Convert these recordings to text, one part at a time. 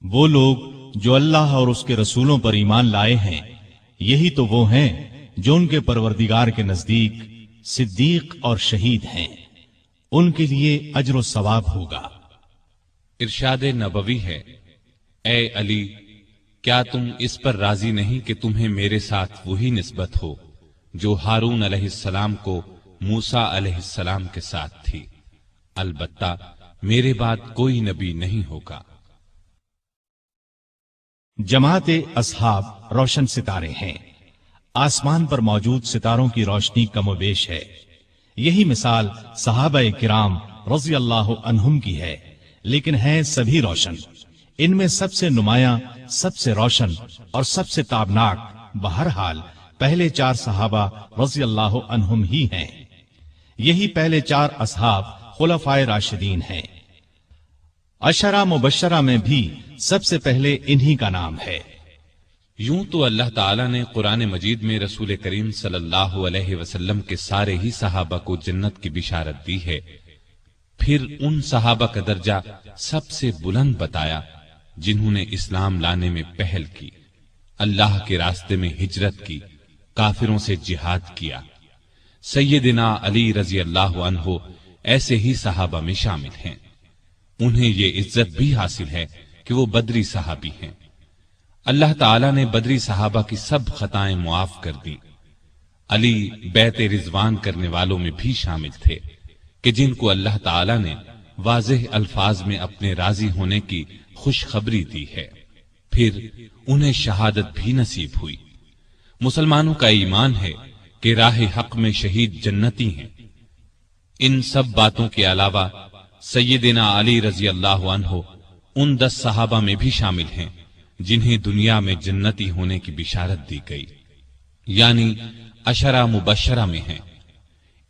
وہ لوگ جو اللہ اور اس کے رسولوں پر ایمان لائے ہیں یہی تو وہ ہیں جو ان کے پروردگار کے نزدیک صدیق اور شہید ہیں، ان کے لیے اجر و ثواب ہوگا۔ ارشاد نبوی ہے، اے علی، کیا تم اس پر راضی نہیں کہ تمہیں میرے ساتھ وہی نسبت ہو جو ہارون علیہ السلام کو موسیٰ علیہ السلام کے ساتھ تھی؟ البتہ میرے بعد کوئی نبی نہیں ہوگا۔ جماعت اصحاب روشن ستارے ہیں، آسمان پر موجود ستاروں کی روشنی کم و بیش ہے۔ یہی مثال صحابہ کرام رضی اللہ عنہم کی ہے، لیکن ہیں سبھی روشن۔ ان میں سب سے نمایاں، سب سے روشن اور سب سے تابناک بہرحال پہلے 4 صحابہ رضی اللہ عنہم ہی ہیں۔ یہی پہلے 4 اصحاب خلفائے راشدین ہیں۔ عشرہ مبشرہ میں بھی سب سے پہلے انہی کا نام ہے۔ یوں تو اللہ تعالیٰ نے قرآن مجید میں رسول کریم صلی اللہ علیہ وسلم کے سارے ہی صحابہ کو جنت کی بشارت دی ہے، پھر ان صحابہ کا درجہ سب سے بلند بتایا جنہوں نے اسلام لانے میں پہل کی، اللہ کے راستے میں ہجرت کی، کافروں سے جہاد کیا۔ سیدنا علی رضی اللہ عنہ ایسے ہی صحابہ میں شامل ہیں۔ انہیں یہ عزت بھی حاصل ہے کہ وہ بدری صحابی ہیں۔ اللہ تعالیٰ نے بدری صحابہ کی سب خطائیں معاف کر دی۔ علی بیعت رضوان کرنے والوں میں بھی شامل تھے کہ جن کو اللہ تعالیٰ نے واضح الفاظ میں اپنے راضی ہونے کی خوشخبری دی ہے، پھر انہیں شہادت بھی نصیب ہوئی۔ مسلمانوں کا ایمان ہے کہ راہ حق میں شہید جنتی ہیں۔ ان سب باتوں کے علاوہ سیدنا علی رضی اللہ عنہ ان 10 صحابہ میں بھی شامل ہیں جنہیں دنیا میں جنتی ہونے کی بشارت دی گئی، یعنی عشرہ مبشرہ میں ہیں۔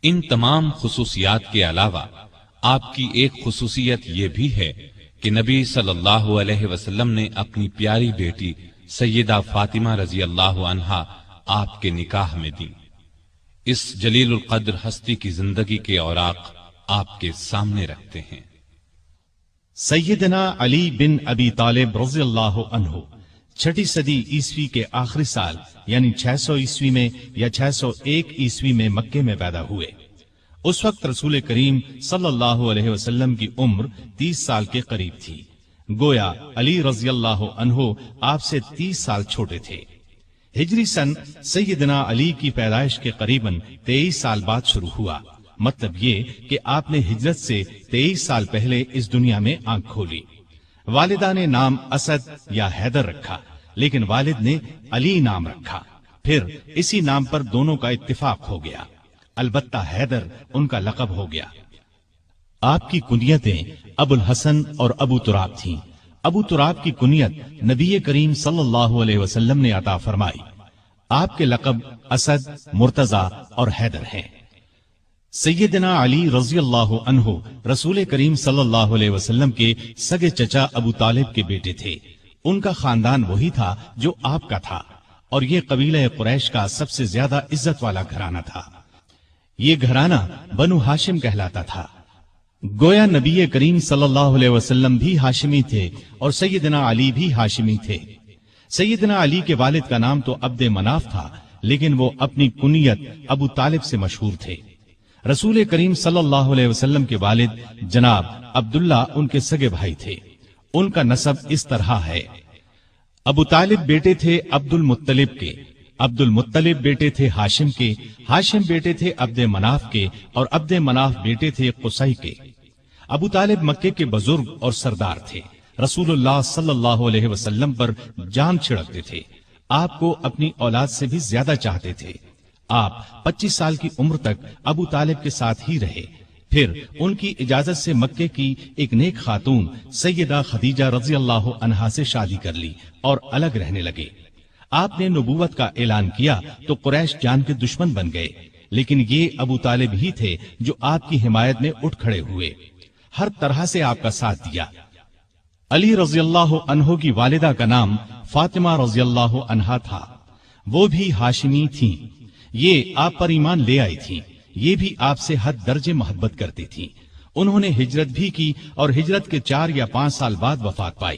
ان تمام خصوصیات کے علاوہ آپ کی ایک خصوصیت یہ بھی ہے کہ نبی صلی اللہ علیہ وسلم نے اپنی پیاری بیٹی سیدہ فاطمہ رضی اللہ عنہا آپ کے نکاح میں دی۔ اس جلیل القدر ہستی کی زندگی کے اوراق آپ کے سامنے رکھتے ہیں۔ سیدنا علی بن ابی طالب رضی اللہ عنہ 6 صدی عیسوی کے آخری سال یعنی 600 عیسوی میں یا 601 عیسوی میں مکے میں پیدا ہوئے۔ اس وقت رسول کریم صلی اللہ علیہ وسلم کی عمر 30 سال کے قریب تھی، گویا علی رضی اللہ عنہ آپ سے 30 سال چھوٹے تھے۔ ہجری سن سیدنا علی کی پیدائش کے قریباً 23 سال بعد شروع ہوا، مطلب یہ کہ آپ نے ہجرت سے 23 سال پہلے اس دنیا میں آنکھ کھولی۔ والدہ نے نام اسد یا حیدر رکھا، لیکن والد نے علی نام رکھا، پھر اسی نام پر دونوں کا اتفاق ہو گیا، البتہ حیدر ان کا لقب ہو گیا۔ آپ کی کنیتیں ابو الحسن اور ابو تراب تھیں۔ ابو تراب کی کنیت نبی کریم صلی اللہ علیہ وسلم نے عطا فرمائی۔ آپ کے لقب اسد، مرتضی اور حیدر ہیں۔ سیدنا علی رضی اللہ عنہ رسول کریم صلی اللہ علیہ وسلم کے سگے چچا ابو طالب کے بیٹے تھے۔ ان کا خاندان وہی تھا جو آپ کا تھا، اور یہ قبیلہ قریش کا سب سے زیادہ عزت والا گھرانہ تھا۔ یہ گھرانہ بنو ہاشم کہلاتا تھا۔ گویا نبی کریم صلی اللہ علیہ وسلم بھی ہاشمی تھے اور سیدنا علی بھی ہاشمی تھے۔ سیدنا علی کے والد کا نام تو عبد مناف تھا، لیکن وہ اپنی کنیت ابو طالب سے مشہور تھے۔ رسول کریم صلی اللہ علیہ وسلم کے والد جناب عبداللہ ان کے سگے بھائی تھے۔ ان کا نسب اس طرح ہے: ابو طالب بیٹے تھے عبد المطلب کے، عبد المطلب بیٹے تھے ہاشم کے، ہاشم بیٹے تھے عبد مناف کے، اور عبد مناف بیٹے تھے قصی کے۔ ابو طالب مکے کے بزرگ اور سردار تھے، رسول اللہ صلی اللہ علیہ وسلم پر جان چھڑکتے تھے، آپ کو اپنی اولاد سے بھی زیادہ چاہتے تھے۔ آپ 25 سال کی عمر تک ابو طالب کے ساتھ ہی رہے، پھر ان کی اجازت سے مکے کی ایک نیک خاتون سیدہ خدیجہ رضی اللہ عنہا سے شادی کر لی اور الگ رہنے لگے۔ آپ نے نبوت کا اعلان کیا تو قریش جان کے دشمن بن گئے، لیکن یہ ابو طالب ہی تھے جو آپ کی حمایت میں اٹھ کھڑے ہوئے، ہر طرح سے آپ کا ساتھ دیا۔ علی رضی اللہ عنہ کی والدہ کا نام فاطمہ رضی اللہ عنہا تھا، وہ بھی ہاشمی تھیں۔ یہ آپ پر ایمان لے آئی تھیں، یہ بھی آپ سے حد درجے محبت کرتی تھیں۔ انہوں نے ہجرت بھی کی اور ہجرت کے 4 یا 5 سال بعد وفات پائی۔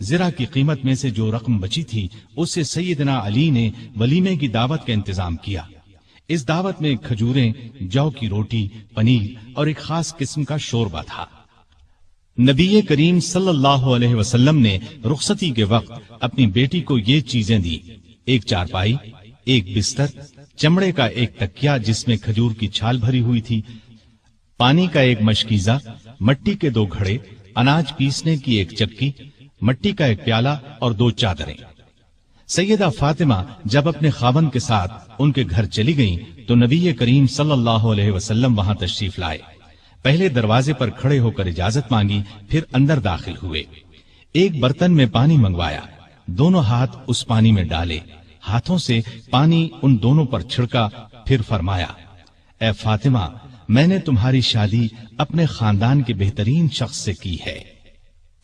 زرہ کی قیمت میں سے جو رقم بچی تھی اس سے سیدنا علی نے ولیمے کی دعوت کا انتظام کیا۔ اس دعوت میں کھجوریں، جو کی روٹی، پنیر اور ایک خاص قسم کا شوربہ تھا۔ نبی کریم صلی اللہ علیہ وسلم نے رخصتی کے وقت اپنی بیٹی کو یہ چیزیں دی: ایک چارپائی، ایک بستر، چمڑے کا ایک تکیا جس میں کھجور کی چھال بھری ہوئی تھی، پانی کا ایک مشکیزہ، مٹی کے 2 گھڑے، اناج پیسنے کی ایک چکی، مٹی کا ایک پیالہ اور 2 چادریں۔ سیدہ فاطمہ جب اپنے خاوند کے ساتھ ان کے گھر چلی گئیں تو نبی کریم صلی اللہ علیہ وسلم وہاں تشریف لائے۔ پہلے دروازے پر کھڑے ہو کر اجازت مانگی، پھر اندر داخل ہوئے۔ ایک برتن میں پانی منگوایا، دونوں ہاتھ اس پانی میں ڈالے، ہاتھوں سے پانی ان دونوں پر چھڑکا، پھر فرمایا: اے فاطمہ، میں نے تمہاری شادی اپنے خاندان کے بہترین شخص سے کی ہے۔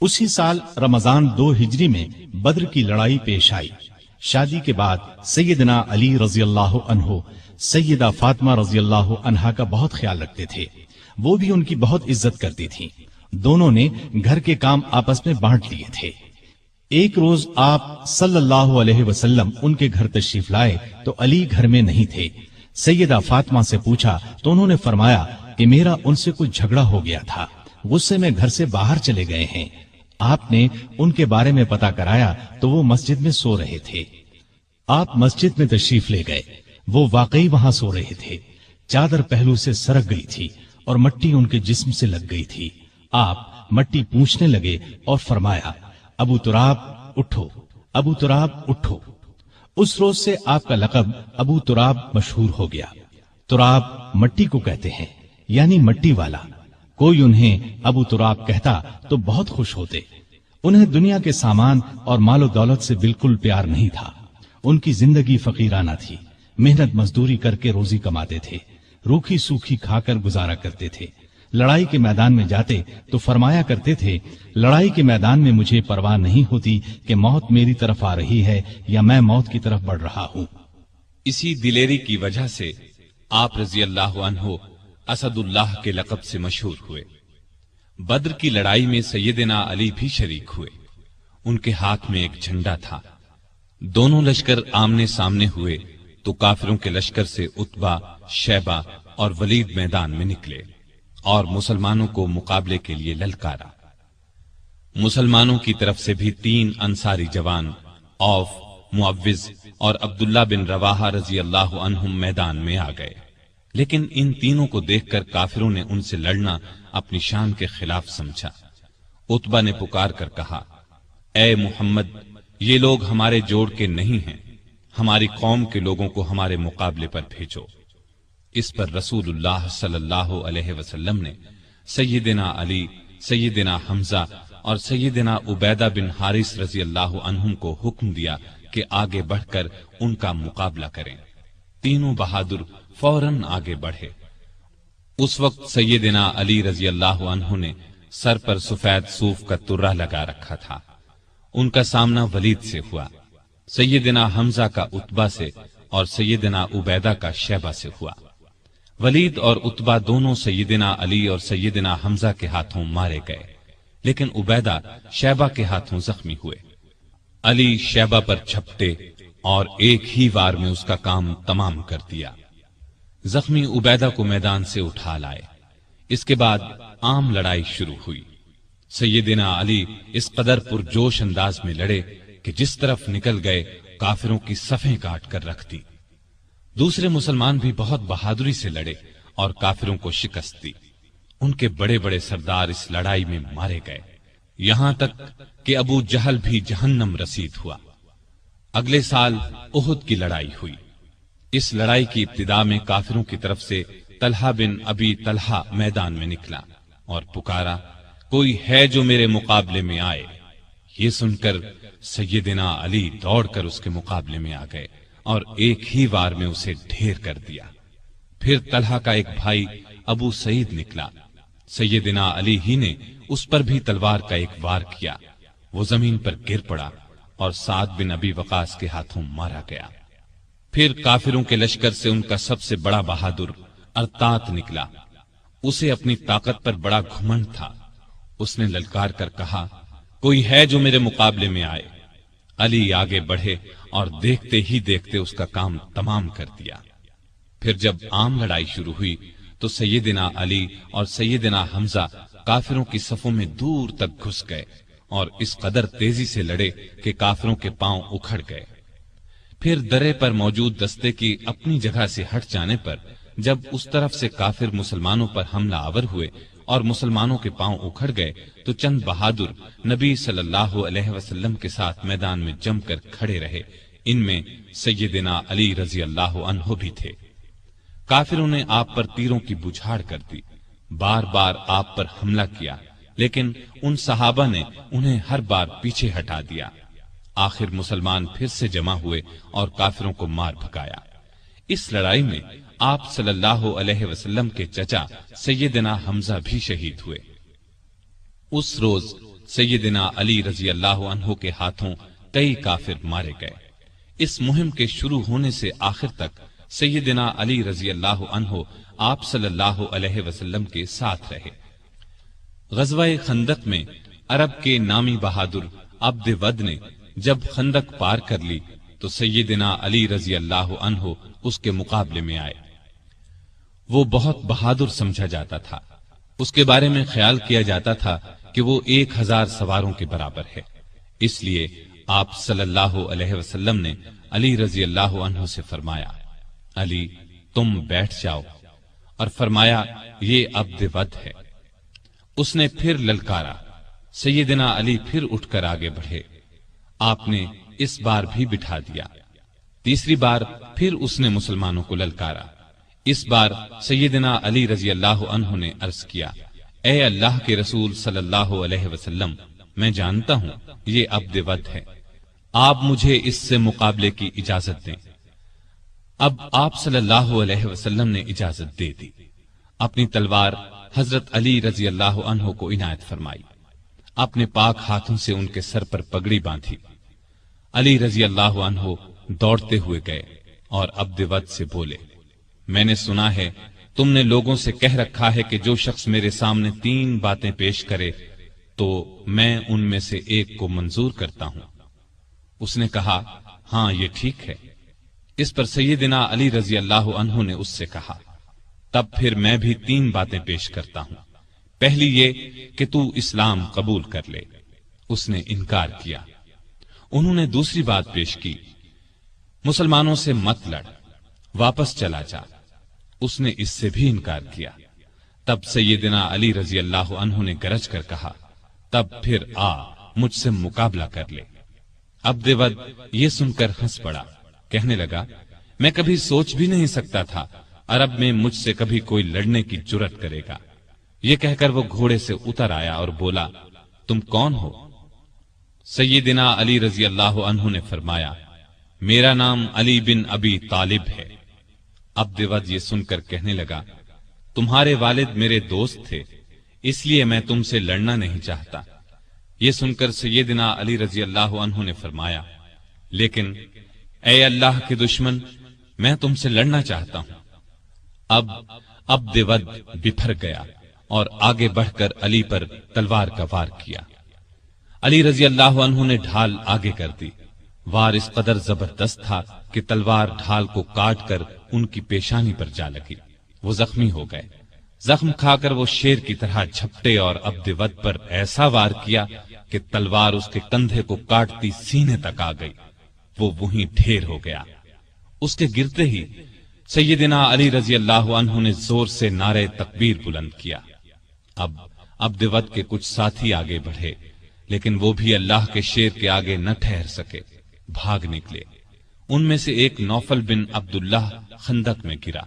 اسی سال رمضان 2 ہجری میں بدر کی لڑائی پیش آئی۔ شادی کے بعد سیدنا علی رضی اللہ عنہ سیدہ فاطمہ رضی اللہ عنہا کا بہت خیال رکھتے تھے، وہ بھی ان کی بہت عزت کرتی تھیں۔ دونوں نے گھر کے کام آپس میں بانٹ لیے تھے۔ ایک روز آپ صلی اللہ علیہ وسلم ان کے گھر تشریف لائے تو علی گھر میں نہیں تھے۔ سیدہ فاطمہ سے پوچھا تو انہوں نے فرمایا کہ میرا ان سے کچھ جھگڑا ہو گیا تھا، غصے میں گھر سے باہر چلے گئے ہیں۔ آپ نے ان کے بارے میں پتہ کرایا تو وہ مسجد میں سو رہے تھے۔ آپ مسجد میں تشریف لے گئے، وہ واقعی وہاں سو رہے تھے۔ چادر پہلو سے سرک گئی تھی اور مٹی ان کے جسم سے لگ گئی تھی۔ آپ مٹی پوچھنے لگے اور فرمایا: ابو تراب اٹھو، ابو تراب اٹھو۔ اس روز سے آپ کا لقب ابو تراب مشہور ہو گیا۔ تراب مٹی کو کہتے ہیں، یعنی مٹی والا۔ کوئی انہیں ابو تراب کہتا تو بہت خوش ہوتے۔ انہیں دنیا کے سامان اور مال و دولت سے بالکل پیار نہیں تھا۔ ان کی زندگی فقیرانہ تھی، محنت مزدوری کر کے روزی کماتے تھے، روکھی سوکھی کھا کر گزارا کرتے تھے۔ لڑائی کے میدان میں جاتے تو فرمایا کرتے تھے: لڑائی کے میدان میں مجھے پرواہ نہیں ہوتی کہ موت میری طرف آ رہی ہے یا میں موت کی طرف بڑھ رہا ہوں۔ اسی دلیری کی وجہ سے آپ رضی اللہ عنہ اسد اللہ کے لقب سے مشہور ہوئے۔ بدر کی لڑائی میں سیدنا علی بھی شریک ہوئے۔ ان کے ہاتھ میں ایک جھنڈا تھا۔ دونوں لشکر آمنے سامنے ہوئے تو کافروں کے لشکر سے عتبہ، شیبہ اور ولید میدان میں نکلے اور مسلمانوں کو مقابلے کے لیے للکارا۔ مسلمانوں کی طرف سے بھی 3 انصاری جوان، عوف، معوذ اور عبداللہ بن رواحہ رضی اللہ عنہم میدان میں آ گئے، لیکن ان تینوں کو دیکھ کر کافروں نے ان سے لڑنا اپنی شان کے خلاف سمجھا۔ عتبہ نے پکار کر کہا: اے محمد، یہ لوگ ہمارے جوڑ کے نہیں ہیں، ہماری قوم کے لوگوں کو ہمارے مقابلے پر بھیجو۔ اس پر رسول اللہ صلی اللہ علیہ وسلم نے سیدنا علی، سیدنا حمزہ اور سیدنا عبیدہ بن حارث رضی اللہ عنہم کو حکم دیا کہ آگے بڑھ کر ان کا مقابلہ کریں۔ تینوں بہادر فوراً آگے بڑھے۔ اس وقت سیدنا علی رضی اللہ عنہ نے سر پر سفید صوف کا ترہ لگا رکھا تھا۔ ان کا سامنا ولید سے ہوا، سیدنا حمزہ کا عتبہ سے اور سیدنا عبیدہ کا شیبہ سے ہوا۔ ولید اور عتبہ دونوں سیدنا علی اور سیدنا حمزہ کے ہاتھوں مارے گئے، لیکن عبیدہ شیبہ کے ہاتھوں زخمی ہوئے۔ علی شیبہ پر چھپٹے اور ایک ہی وار میں اس کا کام تمام کر دیا۔ زخمی عبیدہ کو میدان سے اٹھا لائے۔ اس کے بعد عام لڑائی شروع ہوئی۔ سیدنا علی اس قدر پرجوش انداز میں لڑے کہ جس طرف نکل گئے کافروں کی صفیں کاٹ کر رکھ دی۔ دوسرے مسلمان بھی بہت بہادری سے لڑے اور کافروں کو شکست دی۔ ان کے بڑے بڑے سردار اس لڑائی میں مارے گئے، یہاں تک کہ ابو جہل بھی جہنم رسید ہوا۔ اگلے سال احد کی لڑائی ہوئی۔ اس لڑائی کی ابتدا میں کافروں کی طرف سے طلحہ بن ابی طلحہ میدان میں نکلا اور پکارا: کوئی ہے جو میرے مقابلے میں آئے؟ یہ سن کر سیدنا علی دوڑ کر اس کے مقابلے میں آ گئے اور ایک ہی وار میں اسے ڈھیر کر دیا۔ پھر طلحہ کا ایک بھائی ابو سعید نکلا، سیدنا علی ہی نے اس پر بھی تلوار کا ایک وار کیا، وہ زمین پر گر پڑا اور سعد بن ابی وقاص کے ہاتھوں مارا گیا۔ پھر کافروں کے لشکر سے ان کا سب سے بڑا بہادر ارتات نکلا، اسے اپنی طاقت پر بڑا گھمنڈ تھا۔ اس نے للکار کر کہا: کوئی ہے جو میرے مقابلے میں آئے؟ علی آگے بڑھے اور دیکھتے ہی دیکھتے اس کا کام تمام کر دیا۔ پھر جب عام لڑائی شروع ہوئی تو سیدنا علی اور سیدنا حمزہ کافروں کی صفوں میں دور تک گھس گئے اور اس قدر تیزی سے لڑے کہ کافروں کے پاؤں اکھڑ گئے۔ پھر درے پر موجود دستے کی اپنی جگہ سے ہٹ جانے پر جب اس طرف سے کافر مسلمانوں پر حملہ آور ہوئے اور مسلمانوں کے پاؤں اکھڑ گئے تو چند بہادر نبی صلی اللہ علیہ وسلم کے ساتھ میدان میں جم کر کھڑے رہے، ان میں سیدنا علی رضی اللہ عنہ بھی تھے۔ کافروں نے آپ پر تیروں کی بچھاڑ کر دی، بار بار آپ پر حملہ کیا، لیکن ان صحابہ نے انہیں ہر بار پیچھے ہٹا دیا۔ آخر مسلمان پھر سے جمع ہوئے اور کافروں کو مار بھگایا۔ اس لڑائی میں آپ صلی اللہ علیہ وسلم کے چچا سیدنا حمزہ بھی شہید ہوئے۔ اس روز سیدنا علی رضی اللہ عنہ کے ہاتھوں کئی کافر مارے گئے۔ اس مہم کے شروع ہونے سے آخر تک سیدنا علی رضی اللہ عنہ آپ صلی اللہ علیہ وسلم کے ساتھ رہے۔ غزوہ خندق میں عرب کے نامی بہادر عبد ود نے جب خندق پار کر لی تو سیدنا علی رضی اللہ عنہ اس کے مقابلے میں آئے۔ وہ بہت بہادر سمجھا جاتا تھا، اس کے بارے میں خیال کیا جاتا تھا کہ وہ 1000 سواروں کے برابر ہے، اس لیے آپ صلی اللہ علیہ وسلم نے علی رضی اللہ عنہ سے فرمایا، علی تم بیٹھ جاؤ، اور فرمایا یہ عبد ود ہے۔ اس نے پھر للکارا، سیدنا علی پھر اٹھ کر آگے بڑھے، آپ نے اس بار بھی بٹھا دیا۔ تیسری بار پھر اس نے مسلمانوں کو للکارا، اس بار سیدنا علی رضی اللہ عنہ نے عرض کیا، اے اللہ کے رسول صلی اللہ علیہ وسلم، میں جانتا ہوں یہ عبد ود ہے، آپ مجھے اس سے مقابلے کی اجازت دیں۔ اب آپ صلی اللہ علیہ وسلم نے اجازت دے دی، اپنی تلوار حضرت علی رضی اللہ عنہ کو عنایت فرمائی، اپنے پاک ہاتھوں سے ان کے سر پر پگڑی باندھی۔ علی رضی اللہ عنہ دوڑتے ہوئے گئے اور عبد ود سے بولے، میں نے سنا ہے تم نے لوگوں سے کہہ رکھا ہے کہ جو شخص میرے سامنے 3 باتیں پیش کرے تو میں ان میں سے ایک کو منظور کرتا ہوں۔ اس نے کہا، ہاں یہ ٹھیک ہے۔ اس پر سیدنا علی رضی اللہ عنہ نے اس سے کہا، تب پھر میں بھی 3 باتیں پیش کرتا ہوں۔ پہلی یہ کہ تو اسلام قبول کر لے۔ اس نے انکار کیا۔ انہوں نے دوسری بات پیش کی، مسلمانوں سے مت لڑ، واپس چلا جا۔ اس نے اس سے بھی انکار کیا۔ تب سیدنا علی رضی اللہ عنہ نے گرج کر کہا، تب پھر آ مجھ سے مقابلہ کر لے۔ عبد ود یہ سن کر ہنس پڑا، کہنے لگا، میں کبھی سوچ بھی نہیں سکتا تھا عرب میں مجھ سے کبھی کوئی لڑنے کی جرأت کرے گا۔ یہ کہہ کر وہ گھوڑے سے اتر آیا اور بولا، تم کون ہو؟ سیدنا علی رضی اللہ عنہ نے فرمایا، میرا نام علی بن ابی طالب ہے۔ عبد ود یہ سن کر کہنے لگا، تمہارے والد میرے دوست تھے، اس لیے میں تم سے لڑنا نہیں چاہتا۔ یہ سن کر سیدنا علی رضی اللہ عنہ نے فرمایا، لیکن اے اللہ کے دشمن، میں تم سے لڑنا چاہتا ہوں۔ اب عبد ود بپھر گیا اور آگے بڑھ کر علی پر تلوار کا وار کیا۔ علی رضی اللہ عنہ نے ڈھال آگے کر دی۔ وار اس قدر زبردست تھا کہ تلوار ڈھال کو کاٹ کر ان کی پیشانی پر جا لگی، وہ زخمی ہو گئے۔ زخم کھا کر وہ شیر کی طرح جھپٹے اور عبد ود پر ایسا وار کیا کہ تلوار اس کے کندھے کو کاٹتی سینے تک آ گئی، وہ وہیں ڈھیر ہو گیا۔ اس کے گرتے ہی سیدنا علی رضی اللہ عنہ نے زور سے نعرہ تکبیر بلند کیا۔ اب عبد ود کے کچھ ساتھی آگے بڑھے، لیکن وہ بھی اللہ کے شیر کے آگے نہ ٹھہر سکے، بھاگ نکلے۔ ان میں سے ایک نوفل بن عبداللہ خندق میں گرا،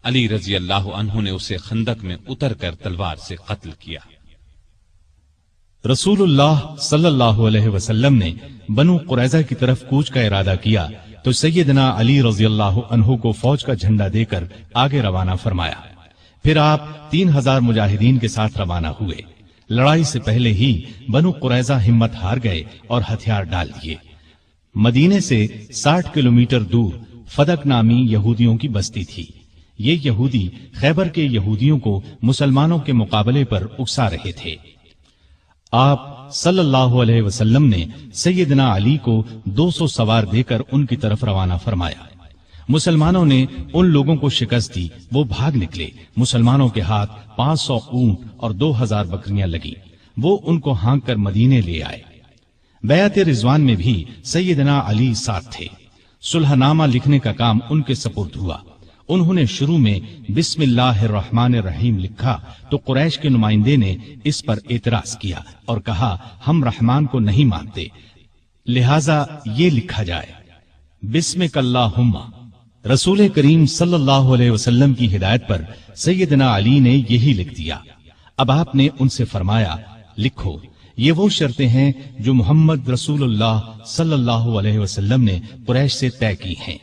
علی رضی اللہ عنہ نے اسے خندق میں اتر کر تلوار سے قتل کیا۔ رسول اللہ صلی اللہ علیہ وسلم نے بنو قریظہ کی طرف کوچ کا ارادہ کیا تو سیدنا علی رضی اللہ عنہ کو فوج کا جھنڈا دے کر آگے روانہ فرمایا۔ پھر آپ 3000 مجاہدین کے ساتھ روانہ ہوئے۔ لڑائی سے پہلے ہی بنو قریظہ ہمت ہار گئے اور ہتھیار ڈال دیے۔ مدینے سے 60 کلومیٹر دور فدق نامی یہودیوں کی بستی تھی۔ یہ یہودی خیبر کے یہودیوں کو مسلمانوں کے مقابلے پر اکسا رہے تھے۔ آپ صلی اللہ علیہ وسلم نے سیدنا علی کو 200 سوار دے کر ان کی طرف روانہ فرمایا۔ مسلمانوں نے ان لوگوں کو شکست دی، وہ بھاگ نکلے۔ مسلمانوں کے ہاتھ 500 اونٹ اور 2000 بکریاں لگی، وہ ان کو ہانک کر مدینے لے آئے۔ بیعت رضوان میں بھی سیدنا علی ساتھ تھے۔ صلح نامہ لکھنے کا کام ان کے سپرد ہوا۔ انہوں نے شروع میں بسم اللہ الرحمن الرحیم لکھا تو قریش کے نمائندے نے اس پر اعتراض کیا اور کہا ہم رحمان کو نہیں مانتے، لہذا یہ لکھا جائے بسمک اللہم۔ رسول کریم صلی اللہ علیہ وسلم کی ہدایت پر سیدنا علی نے یہی لکھ دیا۔ اب آپ نے ان سے فرمایا لکھو، یہ وہ شرطیں ہیں جو محمد رسول اللہ صلی اللہ علیہ وسلم نے قریش سے طے کی ہیں۔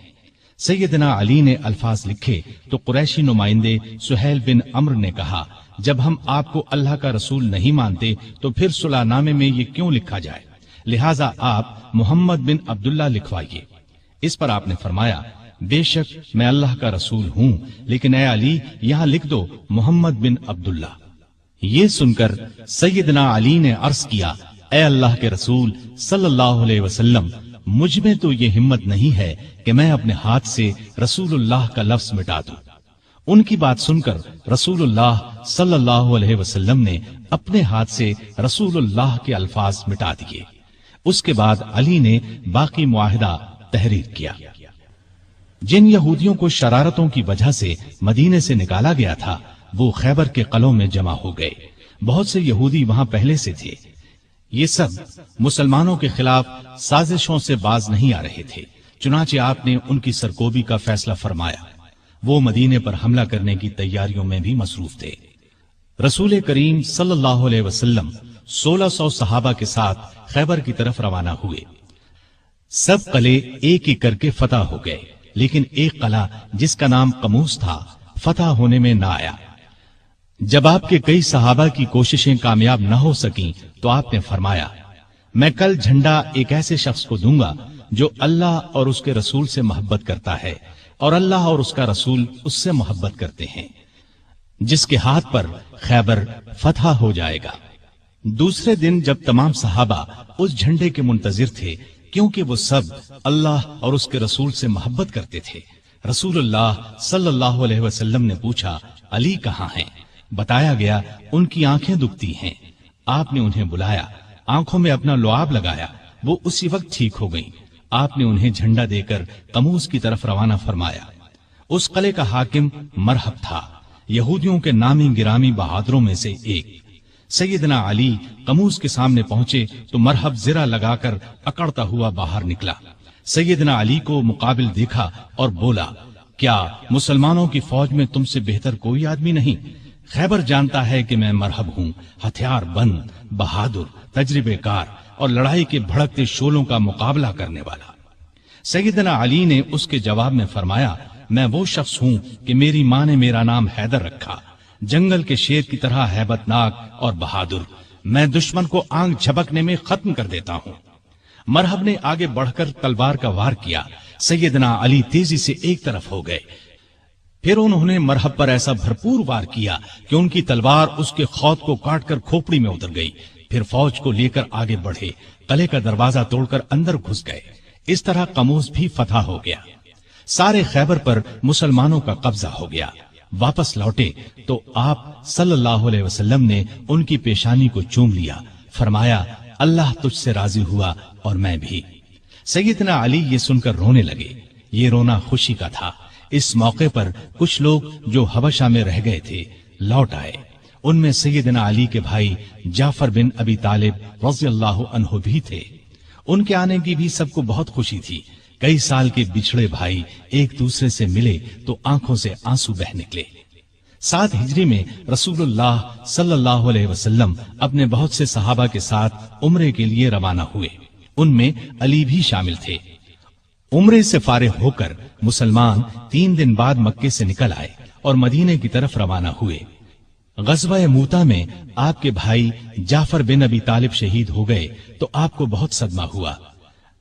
سیدنا علی نے الفاظ لکھے تو قریشی نمائندے سہیل بن عمرو نے کہا جب ہم آپ کو اللہ کا رسول نہیں مانتے تو پھر صلح نامے میں یہ کیوں لکھا جائے، لہٰذا آپ محمد بن عبداللہ لکھوائیے۔ اس پر آپ نے فرمایا بے شک میں اللہ کا رسول ہوں، لیکن اے علی یہاں لکھ دو محمد بن عبداللہ۔ یہ سن کر سیدنا علی نے عرض کیا اے اللہ کے رسول صلی اللہ علیہ وسلم، مجھ میں تو یہ ہمت نہیں ہے کہ میں اپنے ہاتھ سے رسول اللہ کا لفظ مٹا دوں۔ ان کی بات سن کر رسول اللہ صلی اللہ علیہ وسلم نے اپنے ہاتھ سے رسول اللہ کے الفاظ مٹا دیے۔ اس کے بعد علی نے باقی معاہدہ تحریر کیا۔ جن یہودیوں کو شرارتوں کی وجہ سے مدینے سے نکالا گیا تھا وہ خیبر کے قلعوں میں جمع ہو گئے۔ بہت سے یہودی وہاں پہلے سے تھے۔ یہ سب مسلمانوں کے خلاف سازشوں سے باز نہیں آ رہے تھے، چنانچہ آپ نے ان کی سرکوبی کا فیصلہ فرمایا۔ وہ مدینے پر حملہ کرنے کی تیاریوں میں بھی مصروف تھے۔ رسول کریم صلی اللہ علیہ وسلم 1600 صحابہ کے ساتھ خیبر کی طرف روانہ ہوئے۔ سب قلعے ایک ایک کر کے فتح ہو گئے، لیکن ایک قلعہ جس کا نام قموس تھا فتح ہونے میں نہ آیا۔ جب آپ کے کئی صحابہ کی کوششیں کامیاب نہ ہو سکیں تو آپ نے فرمایا میں کل جھنڈا ایک ایسے شخص کو دوں گا جو اللہ اور اس کے رسول سے محبت کرتا ہے اور اللہ اور اس کا رسول اس سے محبت کرتے ہیں، جس کے ہاتھ پر خیبر فتح ہو جائے گا۔ دوسرے دن جب تمام صحابہ اس جھنڈے کے منتظر تھے، کیونکہ وہ سب اللہ اور اس کے رسول سے محبت کرتے تھے، رسول اللہ صلی اللہ علیہ وسلم نے پوچھا علی کہاں ہیں؟ بتایا گیا ان کی آنکھیں دکھتی ہیں۔ آپ نے انہیں بلایا، آنکھوں میں اپنا لعاب لگایا، وہ اسی وقت ٹھیک ہو گئیں۔ آپ نے انہیں جھنڈا دے کر قموس کی طرف روانہ فرمایا۔ اس قلعے کا حاکم مرحب تھا، یہودیوں کے نامی گرامی بہادروں میں سے ایک۔ سیدنا علی قموس کے سامنے پہنچے تو مرحب زرہ لگا کر اکڑتا ہوا باہر نکلا۔ سیدنا علی کو مقابل دیکھا اور بولا کیا مسلمانوں کی فوج میں تم سے بہتر کوئی آدمی نہیں؟ خیبر جانتا ہے کہ میں مرحب ہوں، ہتھیار بند، بہادر، تجربے کار اور لڑائی کے بھڑکتے شعلوں کا مقابلہ کرنے والا۔ سیدنا علی نے اس کے جواب میں فرمایا میں وہ شخص ہوں کہ میری ماں نے میرا نام حیدر رکھا، جنگل کے شیر کی طرح ہیبت ناک اور بہادر، میں دشمن کو آنکھ جھپکنے میں ختم کر دیتا ہوں۔ مرحب نے آگے بڑھ کر تلوار کا وار کیا، سیدنا علی تیزی سے ایک طرف ہو گئے، پھر انہوں نے مرحب پر ایسا بھرپور وار کیا کہ ان کی تلوار اس کے خود کو کاٹ کر کھوپڑی میں اتر گئی۔ پھر فوج کو لے کر آگے بڑھے، قلعے کا دروازہ توڑ کر اندر گھس گئے۔ اس طرح قموس بھی فتح ہو گیا، سارے خیبر پر مسلمانوں کا قبضہ ہو گیا۔ واپس لوٹے تو آپ صلی اللہ علیہ وسلم نے ان کی پیشانی کو چوم لیا، فرمایا اللہ تجھ سے راضی ہوا اور میں بھی۔ سیدنا علی یہ سن کر رونے لگے، یہ رونا خوشی کا تھا۔ اس موقع پر کچھ لوگ جو حبشہ میں رہ گئے تھے لوٹ آئے، ان میں سیدنا علی کے بھائی جعفر بن ابی طالب رضی اللہ عنہ بھی تھے۔ ان کے آنے کی بھی سب کو بہت خوشی تھی۔ کئی سال کے بچھڑے بھائی ایک دوسرے سے ملے تو آنکھوں سے آنسو بہ نکلے۔ 7 ہجری میں رسول اللہ صلی اللہ علیہ وسلم اپنے بہت سے صحابہ کے ساتھ عمرے کے لیے روانہ ہوئے، ان میں علی بھی شامل تھے۔ عمرے سے فارغ ہو کر مسلمان 3 دن بعد مکے سے نکل آئے اور مدینے کی طرف روانہ ہوئے۔ غزوہ موتا میں آپ کے بھائی جعفر بن ابی طالب شہید ہو گئے تو آپ کو بہت صدمہ ہوا۔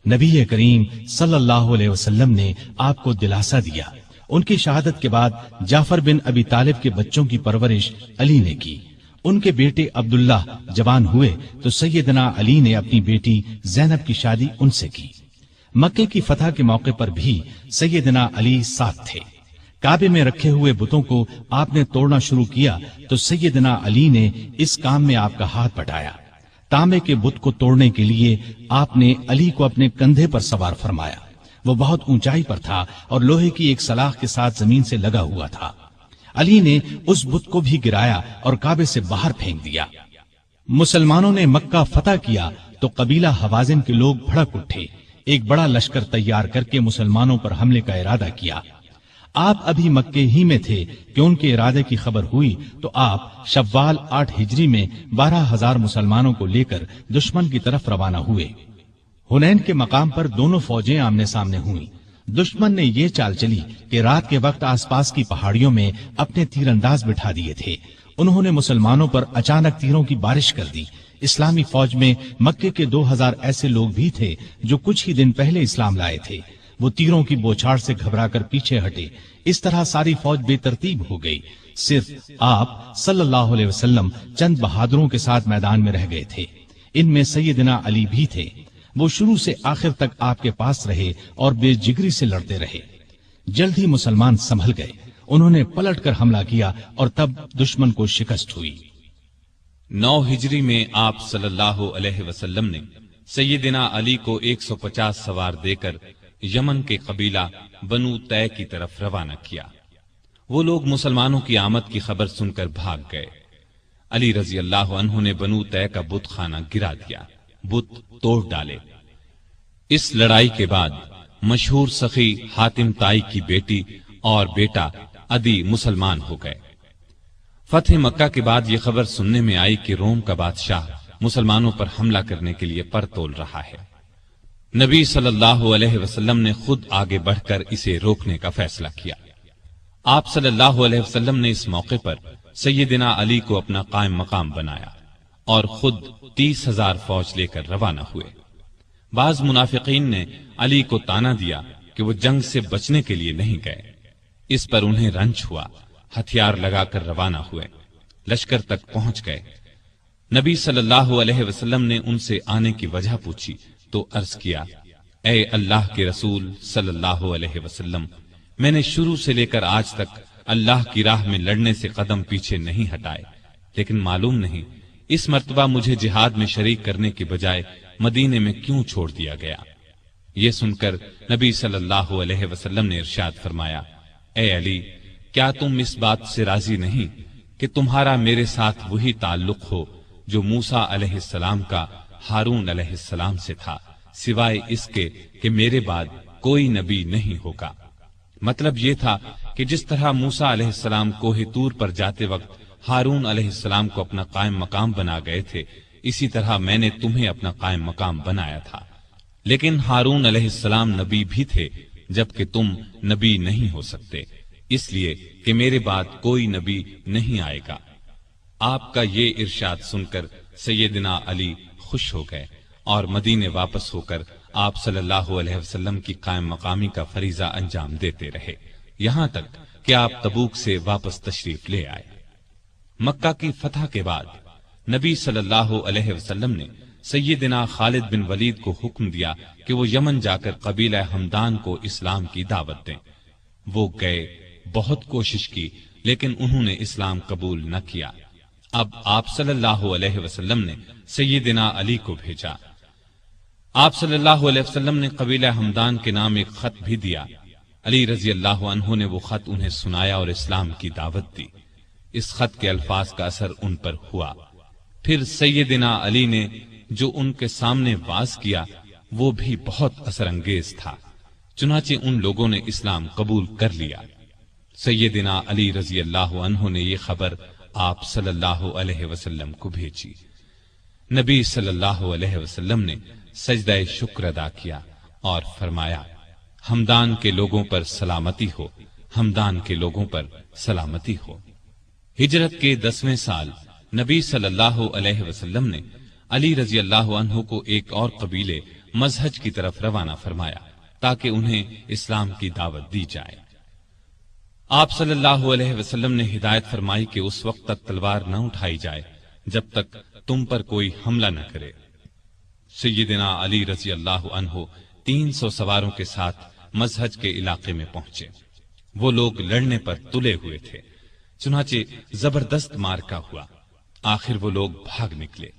نبی کریم صلی اللہ علیہ وسلم نے آپ کو دلاسا دیا۔ ان کی شہادت کے بعد جعفر بن ابی طالب کے بچوں کی پرورش علی نے کی۔ ان کے بیٹے عبداللہ جوان ہوئے تو سیدنا علی نے اپنی بیٹی زینب کی شادی ان سے کی۔ مکے کی فتح کے موقع پر بھی سیدنا علی ساتھ تھے۔ کعبے میں رکھے ہوئے بتوں کو آپ نے توڑنا شروع کیا تو سیدنا علی نے اس کام میں آپ کا ہاتھ بٹایا۔ تانبے کے بت کو توڑنے کے لیے آپ نے علی کو اپنے کندھے پر سوار فرمایا۔ وہ بہت اونچائی پر تھا اور لوہے کی ایک سلاخ کے ساتھ زمین سے لگا ہوا تھا۔ علی نے اس بت کو بھی گرایا اور کعبے سے باہر پھینک دیا۔ مسلمانوں نے مکہ فتح کیا تو قبیلہ حوازن کے لوگ بھڑک اٹھے، ایک بڑا لشکر تیار کر کے مسلمانوں پر حملے کا ارادہ کیا۔ آپ ابھی مکے ہی میں تھے کہ ان کے ارادے کی خبر ہوئی تو آپ شوال 8 ہجری میں 12,000 مسلمانوں کو لے کر دشمن کی طرف روانہ ہوئے۔ حنین کے مقام پر دونوں فوجیں آمنے سامنے ہوئیں۔ دشمن نے یہ چال چلی کہ رات کے وقت آس پاس کی پہاڑیوں میں اپنے تیر انداز بٹھا دیے تھے۔ انہوں نے مسلمانوں پر اچانک تیروں کی بارش کر دی۔ اسلامی فوج میں مکے کے 2,000 ایسے لوگ بھی تھے جو کچھ ہی دن پہلے اسلام لائے تھے۔ وہ تیروں کی بوچھاڑ سے گھبرا کر پیچھے ہٹے۔ اس طرح ساری فوج بے ترتیب ہو گئی۔ صرف آپ صلی اللہ علیہ وسلم چند بہادروں کے ساتھ میدان میں رہ گئے تھے۔ ان میں سیدنا علی بھی تھے۔ وہ شروع سے آخر تک آپ کے پاس رہے اور بے جگری سے لڑتے رہے۔ جلد ہی مسلمان سنبھل گئے۔ انہوں نے پلٹ کر حملہ کیا اور تب دشمن کو شکست ہوئی۔ 9 ہجری میں آپ صلی اللہ علیہ وسلم نے سیدنا علی کو 150 سوار دے کر یمن کے قبیلہ بنو طے کی طرف روانہ کیا۔ وہ لوگ مسلمانوں کی آمد کی خبر سن کر بھاگ گئے۔ علی رضی اللہ عنہ نے بنو طے کا بت خانہ گرا دیا، بت توڑ ڈالے۔ اس لڑائی کے بعد مشہور سخی حاتم طائی کی بیٹی اور بیٹا عدی مسلمان ہو گئے۔ فتح مکہ کے بعد یہ خبر سننے میں آئی کہ روم کا بادشاہ مسلمانوں پر حملہ کرنے کے لیے پر تول رہا ہے۔ نبی صلی اللہ علیہ وسلم نے خود آگے بڑھ کر اسے روکنے کا فیصلہ کیا۔ آپ صلی اللہ علیہ وسلم نے اس موقع پر سیدنا علی کو اپنا قائم مقام بنایا اور خود 30,000 فوج لے کر روانہ ہوئے۔ بعض منافقین نے علی کو تانا دیا کہ وہ جنگ سے بچنے کے لیے نہیں گئے۔ اس پر انہیں رنج ہوا، ہتھیار لگا کر روانہ ہوئے، لشکر تک پہنچ گئے۔ نبی صلی اللہ علیہ وسلم نے ان سے آنے کی وجہ پوچھی تو عرض کیا، اے اللہ کے رسول صلی اللہ علیہ وسلم، میں نے شروع سے لے کر آج تک اللہ کی راہ میں لڑنے سے قدم پیچھے نہیں ہٹائے، لیکن معلوم نہیں اس مرتبہ مجھے جہاد میں شریک کرنے کے بجائے مدینے میں کیوں چھوڑ دیا گیا۔ یہ سن کر نبی صلی اللہ علیہ وسلم نے ارشاد فرمایا، اے علی، کیا تم اس بات سے راضی نہیں کہ تمہارا میرے ساتھ وہی تعلق ہو جو موسیٰ علیہ السلام کا ہارون علیہ السلام سے تھا، سوائے اس کے کہ میرے بعد کوئی نبی نہیں ہوگا۔ مطلب یہ تھا کہ جس طرح موسیٰ علیہ السلام کوہ طور پر جاتے وقت ہارون علیہ السلام کو اپنا قائم مقام بنا گئے تھے، اسی طرح میں نے تمہیں اپنا قائم مقام بنایا تھا۔ لیکن ہارون علیہ السلام نبی بھی تھے، جبکہ تم نبی نہیں ہو سکتے، اس لیے کہ میرے بعد کوئی نبی نہیں آئے گا۔ آپ کا یہ ارشاد سن کر سیدنا علی خوش ہو گئے اور مدینے واپس ہو کر آپ صلی اللہ علیہ وسلم کی قائم مقامی کا فریضہ انجام دیتے رہے، یہاں تک کہ آپ تبوک سے واپس تشریف لے آئے۔ مکہ کی فتح کے بعد نبی صلی اللہ علیہ وسلم نے سیدنا خالد بن ولید کو حکم دیا کہ وہ یمن جا کر قبیلہ ہمدان کو اسلام کی دعوت دیں۔ وہ گئے، بہت کوشش کی، لیکن انہوں نے اسلام قبول نہ کیا۔ اب آپ صلی اللہ علیہ وسلم نے سیدنا علی کو بھیجا۔ آپ صلی اللہ علیہ وسلم نے قبیلہ ہمدان کے نام ایک خط بھی دیا۔ علی رضی اللہ عنہ نے وہ خط انہیں سنایا اور اسلام کی دعوت دی۔ اس خط کے الفاظ کا اثر ان پر ہوا۔ پھر سیدنا علی نے جو ان کے سامنے واز کیا وہ بھی بہت اثر انگیز تھا، چنانچہ ان لوگوں نے اسلام قبول کر لیا۔ سیدنا علی رضی اللہ عنہ نے یہ خبر آپ صلی اللہ علیہ وسلم کو بھیجی۔ نبی صلی اللہ علیہ وسلم نے سجدہ شکر ادا کیا اور فرمایا، ہمدان کے لوگوں پر سلامتی ہو، ہمدان کے لوگوں پر سلامتی ہو۔ ہجرت کے 10ویں سال نبی صلی اللہ علیہ وسلم نے علی رضی اللہ عنہ کو ایک اور قبیلے مزہج کی طرف روانہ فرمایا تاکہ انہیں اسلام کی دعوت دی جائے۔ آپ صلی اللہ علیہ وسلم نے ہدایت فرمائی کہ اس وقت تک تلوار نہ اٹھائی جائے جب تک تم پر کوئی حملہ نہ کرے۔ سیدنا علی رضی اللہ عنہ 300 سواروں کے ساتھ مزہج کے علاقے میں پہنچے۔ وہ لوگ لڑنے پر تلے ہوئے تھے، چنانچہ زبردست مارکا ہوا۔ آخر وہ لوگ بھاگ نکلے۔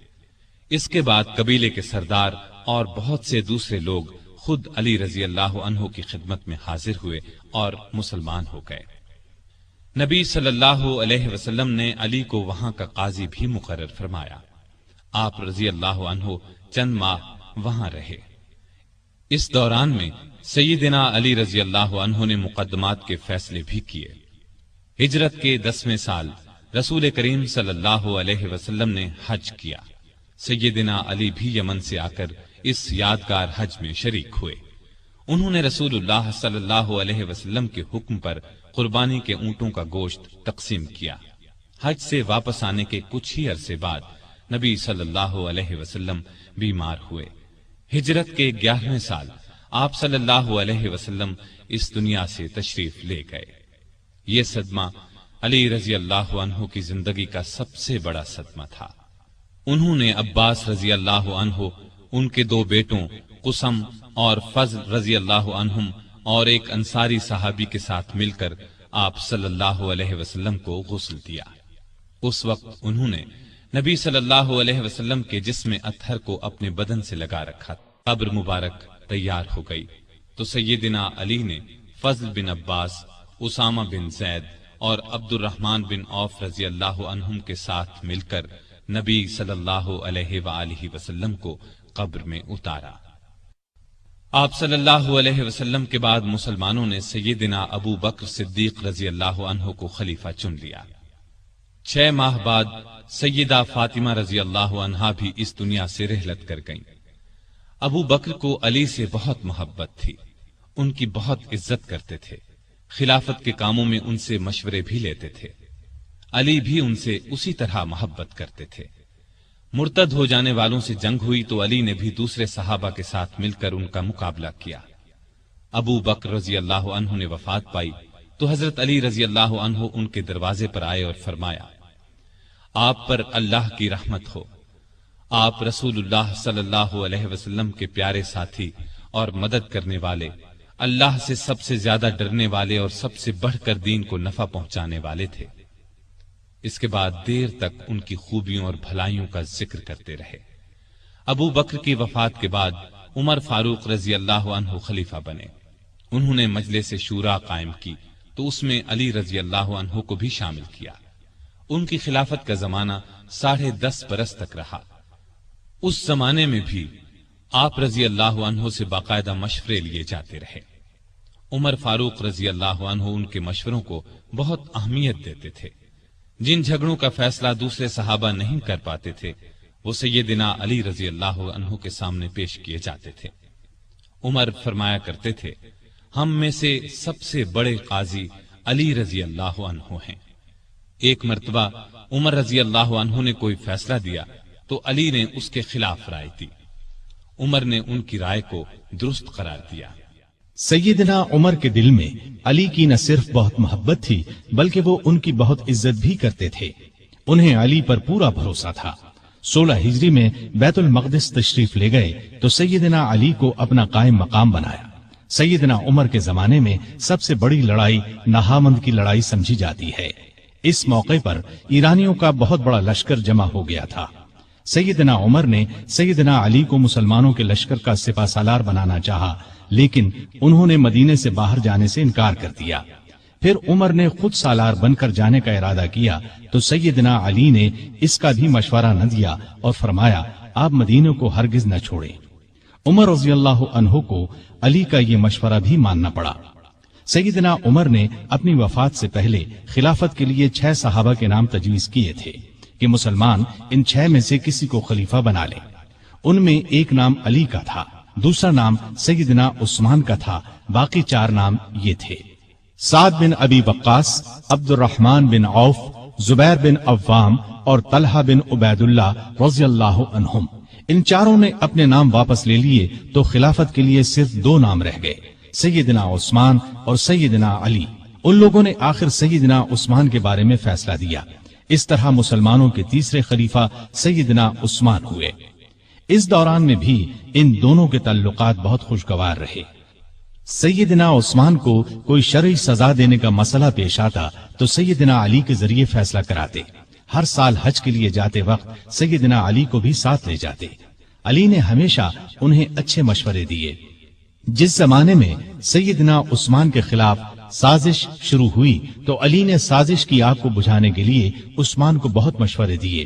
اس کے بعد قبیلے کے سردار اور بہت سے دوسرے لوگ خود علی رضی اللہ عنہ کی خدمت میں حاضر ہوئے اور مسلمان ہو گئے۔ نبی صلی اللہ علیہ وسلم نے علی کو وہاں کا قاضی بھی مقرر فرمایا۔ آپ رضی اللہ عنہ چند ماہ وہاں رہے۔ اس دوران میں سیدنا علی رضی اللہ عنہ نے مقدمات کے فیصلے بھی کیے۔ ہجرت کے 10ویں سال رسول کریم صلی اللہ علیہ وسلم نے حج کیا۔ سیدنا علی بھی یمن سے آ کر اس یادگار حج میں شریک ہوئے۔ انہوں نے رسول اللہ صلی اللہ علیہ وسلم کے حکم پر قربانی کے اونٹوں کا گوشت تقسیم کیا۔ حج سے واپس آنے کے کچھ ہی عرصے بعد نبی صلی اللہ علیہ وسلم بیمار ہوئے۔ ہجرت کے 11ویں سال آپ صلی اللہ علیہ وسلم اس دنیا سے تشریف لے گئے۔ یہ صدمہ علی رضی اللہ عنہ کی زندگی کا سب سے بڑا صدمہ تھا۔ انہوں نے عباس رضی اللہ عنہ، ان کے 2 بیٹوں قسم اور فضل رضی اللہ عنہم اور ایک انصاری صحابی کے ساتھ مل کر آپ صلی اللہ علیہ وسلم کو غسل دیا۔ اس وقت انہوں نے نبی صلی اللہ علیہ وسلم کے جسم اطہر کو اپنے بدن سے لگا رکھا۔ قبر مبارک تیار ہو گئی تو سیدنا علی نے فضل بن عباس، اسامہ بن زید اور عبد الرحمن بن عوف رضی اللہ عنہم کے ساتھ مل کر نبی صلی اللہ علیہ وآلہ وسلم کو قبر میں اتارا۔ آپ صلی اللہ علیہ وسلم کے بعد مسلمانوں نے سیدنا ابو بکر صدیق رضی اللہ عنہ کو خلیفہ چن لیا۔ 6 ماہ بعد سیدہ فاطمہ رضی اللہ عنہا بھی اس دنیا سے رحلت کر گئیں۔ ابو بکر کو علی سے بہت محبت تھی، ان کی بہت عزت کرتے تھے، خلافت کے کاموں میں ان سے مشورے بھی لیتے تھے۔ علی بھی ان سے اسی طرح محبت کرتے تھے۔ مرتد ہو جانے والوں سے جنگ ہوئی تو علی نے بھی دوسرے صحابہ کے ساتھ مل کر ان کا مقابلہ کیا۔ ابو بکر رضی اللہ عنہ نے وفات پائی تو حضرت علی رضی اللہ عنہ ان کے دروازے پر آئے اور فرمایا، آپ پر اللہ کی رحمت ہو، آپ رسول اللہ صلی اللہ علیہ وسلم کے پیارے ساتھی اور مدد کرنے والے، اللہ سے سب سے زیادہ ڈرنے والے اور سب سے بڑھ کر دین کو نفع پہنچانے والے تھے۔ اس کے بعد دیر تک ان کی خوبیوں اور بھلائیوں کا ذکر کرتے رہے۔ ابو بکر کی وفات کے بعد عمر فاروق رضی اللہ عنہ خلیفہ بنے۔ انہوں نے مجلس شورا قائم کی تو اس میں علی رضی اللہ عنہ کو بھی شامل کیا۔ ان کی خلافت کا زمانہ 10.5 برس تک رہا۔ اس زمانے میں بھی آپ رضی اللہ عنہ سے باقاعدہ مشورے لیے جاتے رہے۔ عمر فاروق رضی اللہ عنہ ان کے مشوروں کو بہت اہمیت دیتے تھے۔ جن جھگڑوں کا فیصلہ دوسرے صحابہ نہیں کر پاتے تھے وہ سیدنا علی رضی اللہ عنہ کے سامنے پیش کیے جاتے تھے۔ عمر فرمایا کرتے تھے، ہم میں سے سب سے بڑے قاضی علی رضی اللہ عنہ ہیں۔ ایک مرتبہ عمر رضی اللہ عنہ نے کوئی فیصلہ دیا تو علی نے اس کے خلاف رائے دی۔ عمر نے ان کی رائے کو درست قرار دیا۔ سیدنا عمر کے دل میں علی کی نہ صرف بہت محبت تھی بلکہ وہ ان کی بہت عزت بھی کرتے تھے۔ انہیں علی پر پورا بھروسہ تھا۔ 16 ہجری میں بیت المقدس تشریف لے گئے تو سیدنا علی کو اپنا قائم مقام بنایا۔ سیدنا عمر کے زمانے میں سب سے بڑی لڑائی نہامند کی لڑائی سمجھی جاتی ہے۔ اس موقع پر ایرانیوں کا بہت بڑا لشکر جمع ہو گیا تھا۔ سیدنا عمر نے سیدنا علی کو مسلمانوں کے لشکر کا سپہ سالار بنانا چاہا لیکن انہوں نے مدینے سے باہر جانے سے انکار کر دیا۔ پھر عمر نے خود سالار بن کر جانے کا ارادہ کیا تو سیدنا علی نے اس کا بھی مشورہ نہ دیا اور فرمایا، آپ مدینے کو ہرگز نہ چھوڑیں۔ عمر رضی اللہ عنہ کو علی کا یہ مشورہ بھی ماننا پڑا۔ سیدنا عمر نے اپنی وفات سے پہلے خلافت کے لیے 6 صحابہ کے نام تجویز کیے تھے کہ مسلمان ان 6 میں سے کسی کو خلیفہ بنا لے۔ ان میں ایک نام علی کا تھا، دوسرا نام سیدنا عثمان کا تھا، باقی 4 نام یہ تھے: سعد بن ابی وقاص، عبد الرحمن بن عوف، زبیر بن عوام اور طلحہ بن عبید اللہ رضی اللہ عنہم۔ ان چاروں نے اپنے نام واپس لے لیے تو خلافت کے لیے صرف 2 نام رہ گئے، سیدنا عثمان اور سیدنا علی۔ ان لوگوں نے آخر سیدنا عثمان کے بارے میں فیصلہ دیا۔ اس طرح مسلمانوں کے تیسرے خلیفہ سیدنا عثمان ہوئے۔ اس دوران میں بھی ان دونوں کے تعلقات بہت خوشگوار رہے۔ سیدنا عثمان کو کوئی شرعی سزا دینے کا مسئلہ پیش آتا تو سیدنا علی کے ذریعے فیصلہ کراتے۔ ہر سال حج کے لیے جاتے وقت سیدنا علی کو بھی ساتھ لے جاتے۔ علی نے ہمیشہ انہیں اچھے مشورے دیے۔ جس زمانے میں سیدنا عثمان کے خلاف سازش شروع ہوئی تو علی نے سازش کی آگ کو بجھانے کے لیے عثمان کو بہت مشورے دیے۔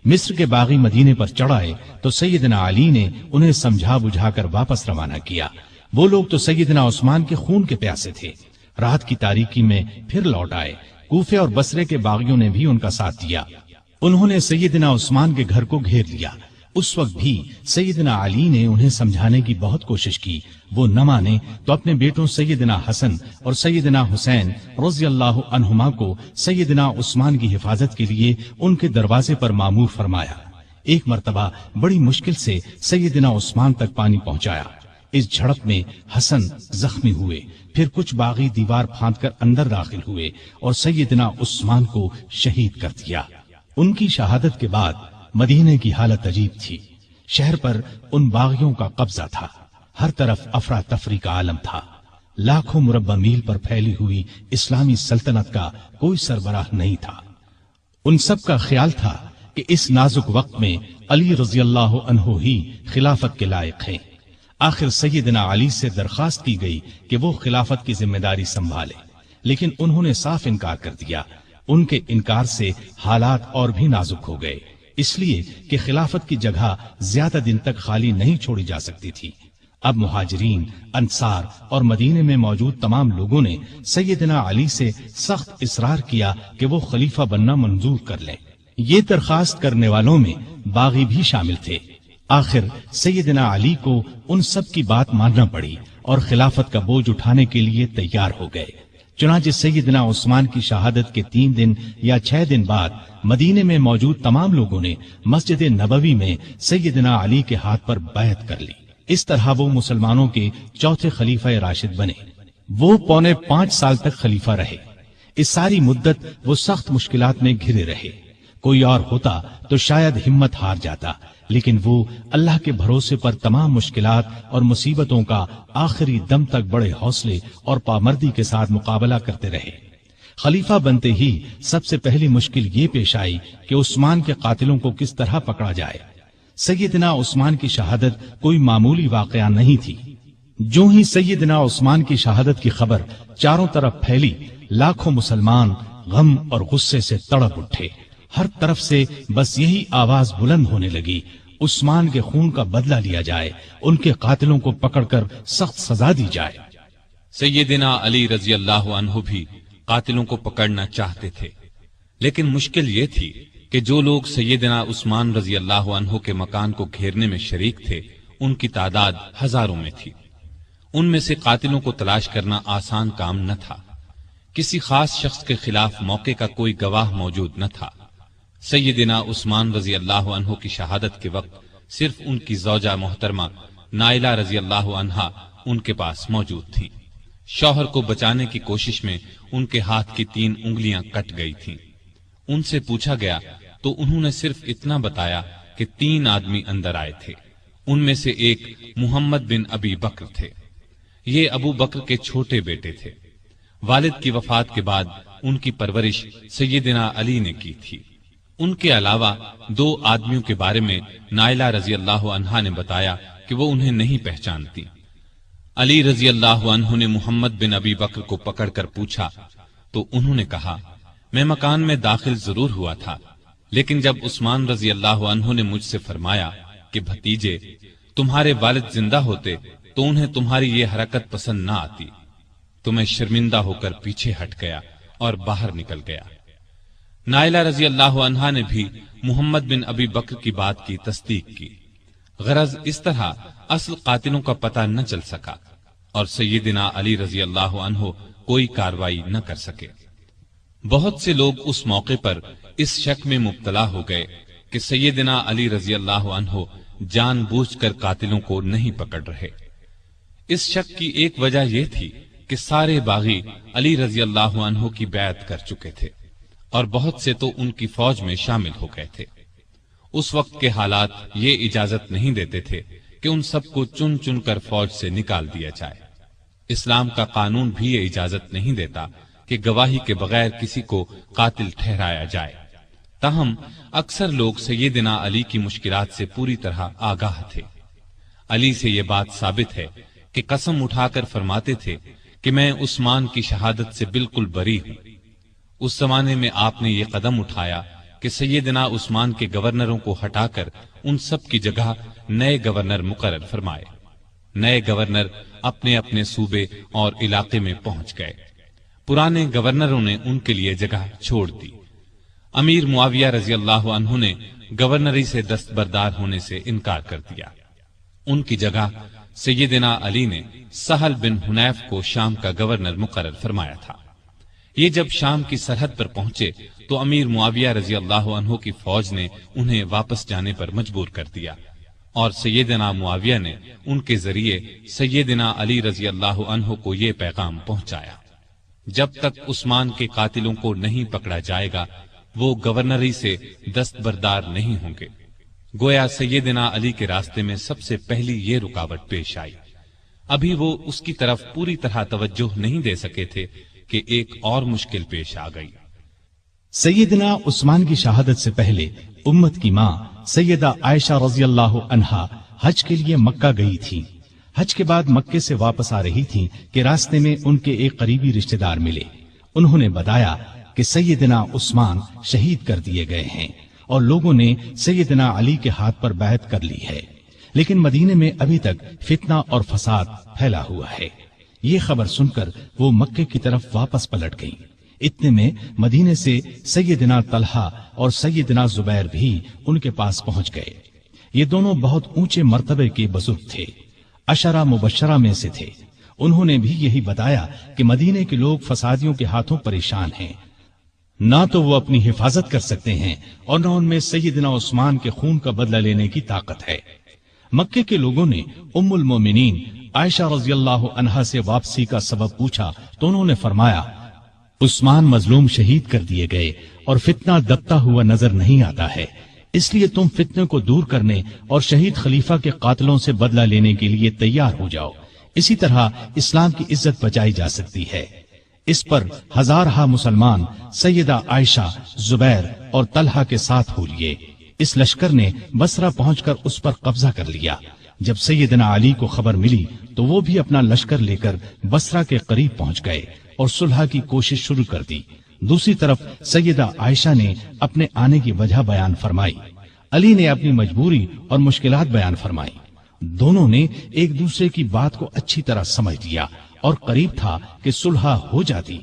مصر کے باغی مدینے پر چڑھائے تو سیدنا علی نے انہیں سمجھا بجھا کر واپس روانہ کیا۔ وہ لوگ تو سیدنا عثمان کے خون کے پیاسے تھے۔ رات کی تاریکی میں پھر لوٹ آئے۔ کوفے اور بصرے کے باغیوں نے بھی ان کا ساتھ دیا۔ انہوں نے سیدنا عثمان کے گھر کو گھیر لیا۔ اس وقت بھی سیدنا علی نے انہیں سمجھانے کی بہت کوشش کی۔ وہ نہ مانے تو اپنے بیٹوں سیدنا حسن اور سیدنا حسین رضی اللہ عنہما کو سیدنا عثمان کی حفاظت کے لیے ان کے دروازے پر مامور فرمایا۔ ایک مرتبہ بڑی مشکل سے سیدنا عثمان تک پانی پہنچایا۔ اس جھڑپ میں حسن زخمی ہوئے۔ پھر کچھ باغی دیوار پھاند کر اندر داخل ہوئے اور سیدنا عثمان کو شہید کر دیا۔ ان کی شہادت کے بعد مدینے کی حالت عجیب تھی۔ شہر پر ان باغیوں کا قبضہ تھا۔ ہر طرف افراتفری کا عالم تھا۔ لاکھوں مربع میل پر پھیلی ہوئی اسلامی سلطنت کا کوئی سربراہ نہیں تھا۔ ان سب کا خیال تھا کہ اس نازک وقت میں علی رضی اللہ عنہ ہی خلافت کے لائق ہیں۔ آخر سیدنا علی سے درخواست کی گئی کہ وہ خلافت کی ذمہ داری سنبھالے، لیکن انہوں نے صاف انکار کر دیا۔ ان کے انکار سے حالات اور بھی نازک ہو گئے، اس لیے کہ خلافت کی جگہ زیادہ دن تک خالی نہیں چھوڑی جا سکتی تھی۔ اب مہاجرین، انصار اور مدینے میں موجود تمام لوگوں نے سیدنا علی سے سخت اصرار کیا کہ وہ خلیفہ بننا منظور کر لیں۔ یہ درخواست کرنے والوں میں باغی بھی شامل تھے۔ آخر سیدنا علی کو ان سب کی بات ماننا پڑی اور خلافت کا بوجھ اٹھانے کے لیے تیار ہو گئے۔ چنانچہ سیدنا عثمان کی شہادت کے 3 دن یا 6 دن بعد مدینے میں موجود تمام لوگوں نے مسجد نبوی میں سیدنا علی کے ہاتھ پر بیعت کر لی۔ اس طرح وہ مسلمانوں کے چوتھے خلیفہ راشد بنے۔ وہ 4.25 سال تک خلیفہ رہے۔ اس ساری مدت وہ سخت مشکلات میں گھرے رہے۔ کوئی اور ہوتا تو شاید ہمت ہار جاتا، لیکن وہ اللہ کے بھروسے پر تمام مشکلات اور مصیبتوں کا آخری دم تک بڑے حوصلے اور پامردی کے ساتھ مقابلہ کرتے رہے۔ خلیفہ بنتے ہی سب سے پہلی مشکل یہ پیش آئی کہ عثمان کے قاتلوں کو کس طرح پکڑا جائے۔ سیدنا عثمان کی شہادت کوئی معمولی واقعہ نہیں تھی۔ جو ہی سیدنا عثمان کی شہادت کی خبر چاروں طرف پھیلی، لاکھوں مسلمان غم اور غصے سے تڑپ اٹھے۔ ہر طرف سے بس یہی آواز بلند ہونے لگی، عثمان کے خون کا بدلہ لیا جائے، ان کے قاتلوں کو پکڑ کر سخت سزا دی جائے۔ سیدنا علی رضی اللہ عنہ بھی قاتلوں کو پکڑنا چاہتے تھے، لیکن مشکل یہ تھی کہ جو لوگ سیدنا عثمان رضی اللہ عنہ کے مکان کو گھیرنے میں شریک تھے، ان کی تعداد ہزاروں میں تھی۔ ان میں سے قاتلوں کو تلاش کرنا آسان کام نہ تھا۔ کسی خاص شخص کے خلاف موقع کا کوئی گواہ موجود نہ تھا۔ سیدنا عثمان رضی اللہ عنہ کی شہادت کے وقت صرف ان کی زوجہ محترمہ نائلہ رضی اللہ عنہا ان کے پاس موجود تھی۔ شوہر کو بچانے کی کوشش میں ان کے ہاتھ کی 3 انگلیاں کٹ گئی تھیں۔ ان سے پوچھا گیا تو انہوں نے صرف اتنا بتایا کہ 3 آدمی اندر آئے تھے۔ ان میں سے ایک محمد بن ابی بکر تھے۔ یہ ابو بکر کے چھوٹے بیٹے تھے۔ والد کی وفات کے بعد ان کی پرورش سیدنا علی نے کی تھی۔ ان کے علاوہ 2 آدمیوں کے بارے میں نائلہ رضی اللہ عنہا نے بتایا کہ وہ انہیں نہیں پہچانتی۔ علی رضی اللہ عنہ نے محمد بن ابی بکر کو پکڑ کر پوچھا تو انہوں نے کہا، میں مکان میں داخل ضرور ہوا تھا، لیکن جب عثمان رضی اللہ عنہ نے مجھ سے فرمایا کہ بھتیجے تمہارے والد زندہ ہوتے تو انہیں تمہاری یہ حرکت پسند نہ آتی، تو میں شرمندہ ہو کر پیچھے ہٹ گیا اور باہر نکل گیا۔ نائلہ رضی اللہ عنہا نے بھی محمد بن ابی بکر کی بات کی تصدیق کی۔ غرض اس طرح اصل قاتلوں کا پتہ نہ چل سکا اور سیدنا علی رضی اللہ عنہ کوئی کاروائی نہ کر سکے۔ بہت سے لوگ اس موقع پر اس شک میں مبتلا ہو گئے کہ سیدنا علی رضی اللہ عنہ جان بوجھ کر قاتلوں کو نہیں پکڑ رہے۔ اس شک کی ایک وجہ یہ تھی کہ سارے باغی علی رضی اللہ عنہ کی بیعت کر چکے تھے اور بہت سے تو ان کی فوج میں شامل ہو گئے تھے۔ اس وقت کے حالات یہ اجازت نہیں دیتے تھے کہ ان سب کو چن چن کر فوج سے نکال دیا جائے۔ اسلام کا قانون بھی یہ اجازت نہیں دیتا کہ گواہی کے بغیر کسی کو قاتل ٹھہرایا جائے۔ تاہم اکثر لوگ سیدنا علی کی مشکلات سے پوری طرح آگاہ تھے۔ علی سے یہ بات ثابت ہے کہ قسم اٹھا کر فرماتے تھے کہ میں عثمان کی شہادت سے بالکل بری ہوں۔ اس زمانے میں آپ نے یہ قدم اٹھایا کہ سیدنا عثمان کے گورنروں کو ہٹا کر ان سب کی جگہ نئے گورنر مقرر فرمائے۔ نئے گورنر اپنے اپنے صوبے اور علاقے میں پہنچ گئے۔ پرانے گورنروں نے ان کے لیے جگہ چھوڑ دی۔ امیر معاویہ رضی اللہ عنہ نے گورنری سے دستبردار ہونے سے انکار کر دیا۔ ان کی جگہ سیدنا علی نے سہل بن حنیف کو شام کا گورنر مقرر فرمایا تھا۔ یہ جب شام کی سرحد پر پہنچے تو امیر معاویہ رضی اللہ عنہ کی فوج نے انہیں واپس جانے پر مجبور کر دیا، اور سیدنا معاویہ نے ان کے ذریعے سیدنا علی رضی اللہ عنہ کو یہ پیغام پہنچایا: جب تک عثمان کے قاتلوں کو نہیں پکڑا جائے گا وہ گورنری سے دستبردار نہیں ہوں گے۔ گویا سیدنا علی کے راستے میں سب سے پہلی یہ رکاوٹ پیش آئی۔ ابھی وہ اس کی طرف پوری طرح توجہ نہیں دے سکے تھے کہ ایک اور مشکل پیش آ گئی۔ سیدنا عثمان کی شہادت سے پہلے امت کی ماں سیدہ عائشہ رضی اللہ عنہا حج کے لیے مکہ گئی تھی۔ حج کے بعد مکے سے واپس آ رہی تھی کہ راستے میں ان کے ایک قریبی رشتہ دار ملے۔ انہوں نے بتایا کہ سیدنا عثمان شہید کر دیے گئے ہیں اور لوگوں نے سیدنا علی کے ہاتھ پر بیعت کر لی ہے، لیکن مدینے میں ابھی تک فتنہ اور فساد پھیلا ہوا ہے۔ یہ خبر سن کر وہ مکے کی طرف واپس پلٹ گئیں۔ اتنے میں مدینے سے سیدنا طلحہ اور سیدنا زبیر بھی ان کے پاس پہنچ گئے۔ یہ دونوں بہت اونچے مرتبے کے بزرگ تھے، عشرہ مبشرہ میں سے تھے۔ انہوں نے بھی یہی بتایا کہ مدینے کے لوگ فسادیوں کے ہاتھوں پریشان ہیں، نہ تو وہ اپنی حفاظت کر سکتے ہیں اور نہ ان میں سیدنا عثمان کے خون کا بدلہ لینے کی طاقت ہے۔ مکے کے لوگوں نے ام المومنین عائشہ رضی اللہ عنہا سے واپسی کا سبب پوچھا تو انہوں نے فرمایا: عثمان مظلوم شہید کر دیے گئے اور فتنہ دبتا ہوا نظر نہیں آتا ہے، اس لیے تم فتنے کو دور کرنے اور شہید خلیفہ کے قاتلوں سے بدلہ لینے کے لیے تیار ہو جاؤ۔ اسی طرح اسلام کی عزت بچائی جا سکتی ہے۔ اس پر ہزارہا مسلمان سیدہ عائشہ، زبیر اور طلحہ کے ساتھ ہو لیے۔ اس لشکر نے بصرہ پہنچ کر اس پر قبضہ کر لیا۔ جب سیدنا علی کو خبر ملی تو وہ بھی اپنا لشکر لے کر بصرہ کے قریب پہنچ گئے اور صلح کی کوشش شروع کر دی۔ دوسری طرف سیدہ عائشہ نے اپنے آنے کی وجہ بیان فرمائی، علی نے اپنی مجبوری اور مشکلات بیان فرمائی۔ دونوں نے ایک دوسرے کی بات کو اچھی طرح سمجھ لیا اور قریب تھا کہ صلح ہو جاتی،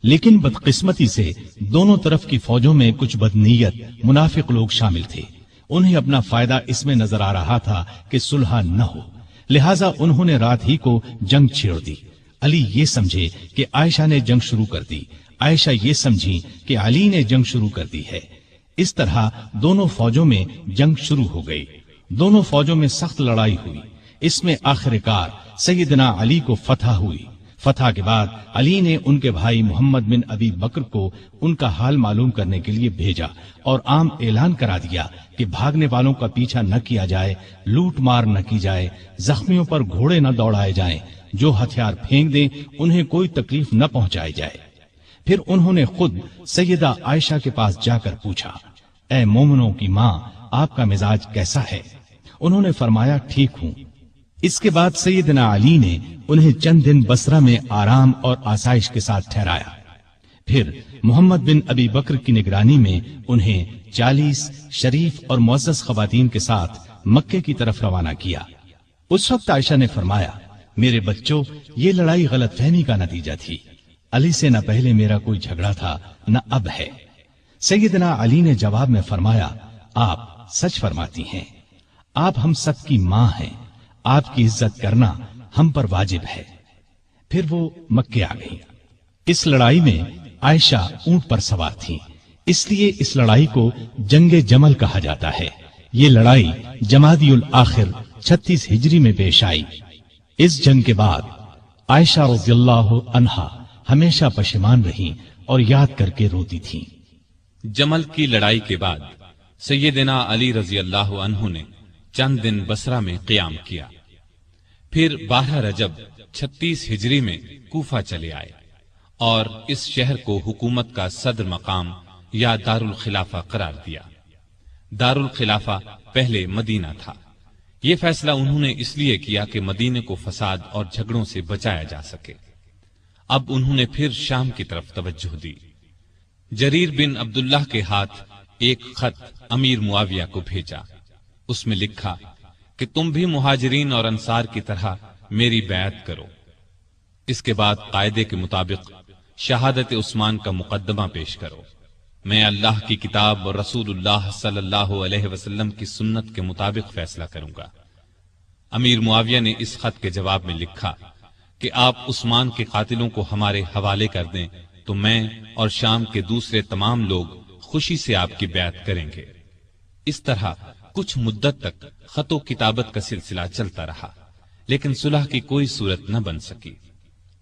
لیکن بدقسمتی سے دونوں طرف کی فوجوں میں کچھ بدنیت منافق لوگ شامل تھے۔ انہیں اپنا فائدہ اس میں نظر آ رہا تھا کہ صلح نہ ہو، لہٰذا انہوں نے رات ہی کو جنگ چھیڑ دی۔ علی یہ سمجھے کہ عائشہ نے جنگ شروع کر دی، عائشہ یہ سمجھی کہ علی نے جنگ شروع کر دی ہے۔ اس طرح دونوں فوجوں میں جنگ شروع ہو گئی۔ دونوں فوجوں میں سخت لڑائی ہوئی۔ اس میں آخر کار سیدنا علی کو فتح ہوئی۔ فتح کے بعد علی نے ان کے بھائی محمد بن ابی بکر کو ان کا حال معلوم کرنے کے لیے بھیجا اور عام اعلان کرا دیا کہ بھاگنے والوں کا پیچھا نہ کیا جائے، لوٹ مار نہ کی جائے، زخمیوں پر گھوڑے نہ دوڑائے جائیں، جو ہتھیار پھینک دیں انہیں کوئی تکلیف نہ پہنچائی جائے۔ پھر انہوں نے خود سیدہ عائشہ کے پاس جا کر پوچھا: اے مومنوں کی ماں، آپ کا مزاج کیسا ہے؟ انہوں نے فرمایا: ٹھیک ہوں۔ اس کے بعد سیدنا علی نے انہیں چند دن بصرہ میں آرام اور آسائش کے ساتھ ٹھہرایا۔ پھر محمد بن ابی بکر کی نگرانی میں انہیں 40 شریف اور معزز خواتین کے ساتھ مکے کی طرف روانہ کیا۔ اس وقت عائشہ نے فرمایا: میرے بچوں، یہ لڑائی غلط فہمی کا نتیجہ تھی۔ علی سے نہ پہلے میرا کوئی جھگڑا تھا نہ اب ہے۔ سیدنا علی نے جواب میں فرمایا: آپ سچ فرماتی ہیں، آپ ہم سب کی ماں ہیں، آپ کی عزت کرنا ہم پر واجب ہے۔ پھر وہ مکے آ گئی۔ اس لڑائی میں عائشہ اونٹ پر سوار تھی، اس لیے اس لڑائی کو جنگ جمل کہا جاتا ہے۔ یہ لڑائی جمادی الاخر 36 ہجری میں پیش آئی۔ اس جنگ کے بعد عائشہ رضی اللہ عنہا ہمیشہ پشیمان رہیں اور یاد کر کے روتی تھیں۔ جمل کی لڑائی کے بعد سیدنا علی رضی اللہ عنہ نے چند دن بصرہ میں قیام کیا، پھر 12 رجب 36 ہجری میں کوفہ چلے آئے اور اس شہر کو حکومت کا صدر مقام یا دارالخلافہ قرار دیا۔ دارالخلافہ پہلے مدینہ تھا۔ یہ فیصلہ انہوں نے اس لیے کیا کہ مدینے کو فساد اور جھگڑوں سے بچایا جا سکے۔ اب انہوں نے پھر شام کی طرف توجہ دی۔ جریر بن عبداللہ کے ہاتھ ایک خط امیر معاویہ کو بھیجا۔ اس میں لکھا کہ تم بھی مہاجرین اور انصار کی طرح میری بیعت کرو۔ اس کے بعد قاعدے کے مطابق شہادت عثمان کا مقدمہ پیش کرو۔ میں اللہ کی کتاب اور رسول اللہ صلی اللہ علیہ وسلم کی سنت کے مطابق فیصلہ کروں گا۔ امیر معاویہ نے اس خط کے جواب میں لکھا کہ آپ عثمان کے قاتلوں کو ہمارے حوالے کر دیں تو میں اور شام کے دوسرے تمام لوگ خوشی سے آپ کی بیعت کریں گے۔ اس طرح کچھ مدت تک خط و کتابت کا سلسلہ چلتا رہا، لیکن صلح کی کوئی صورت نہ بن سکی۔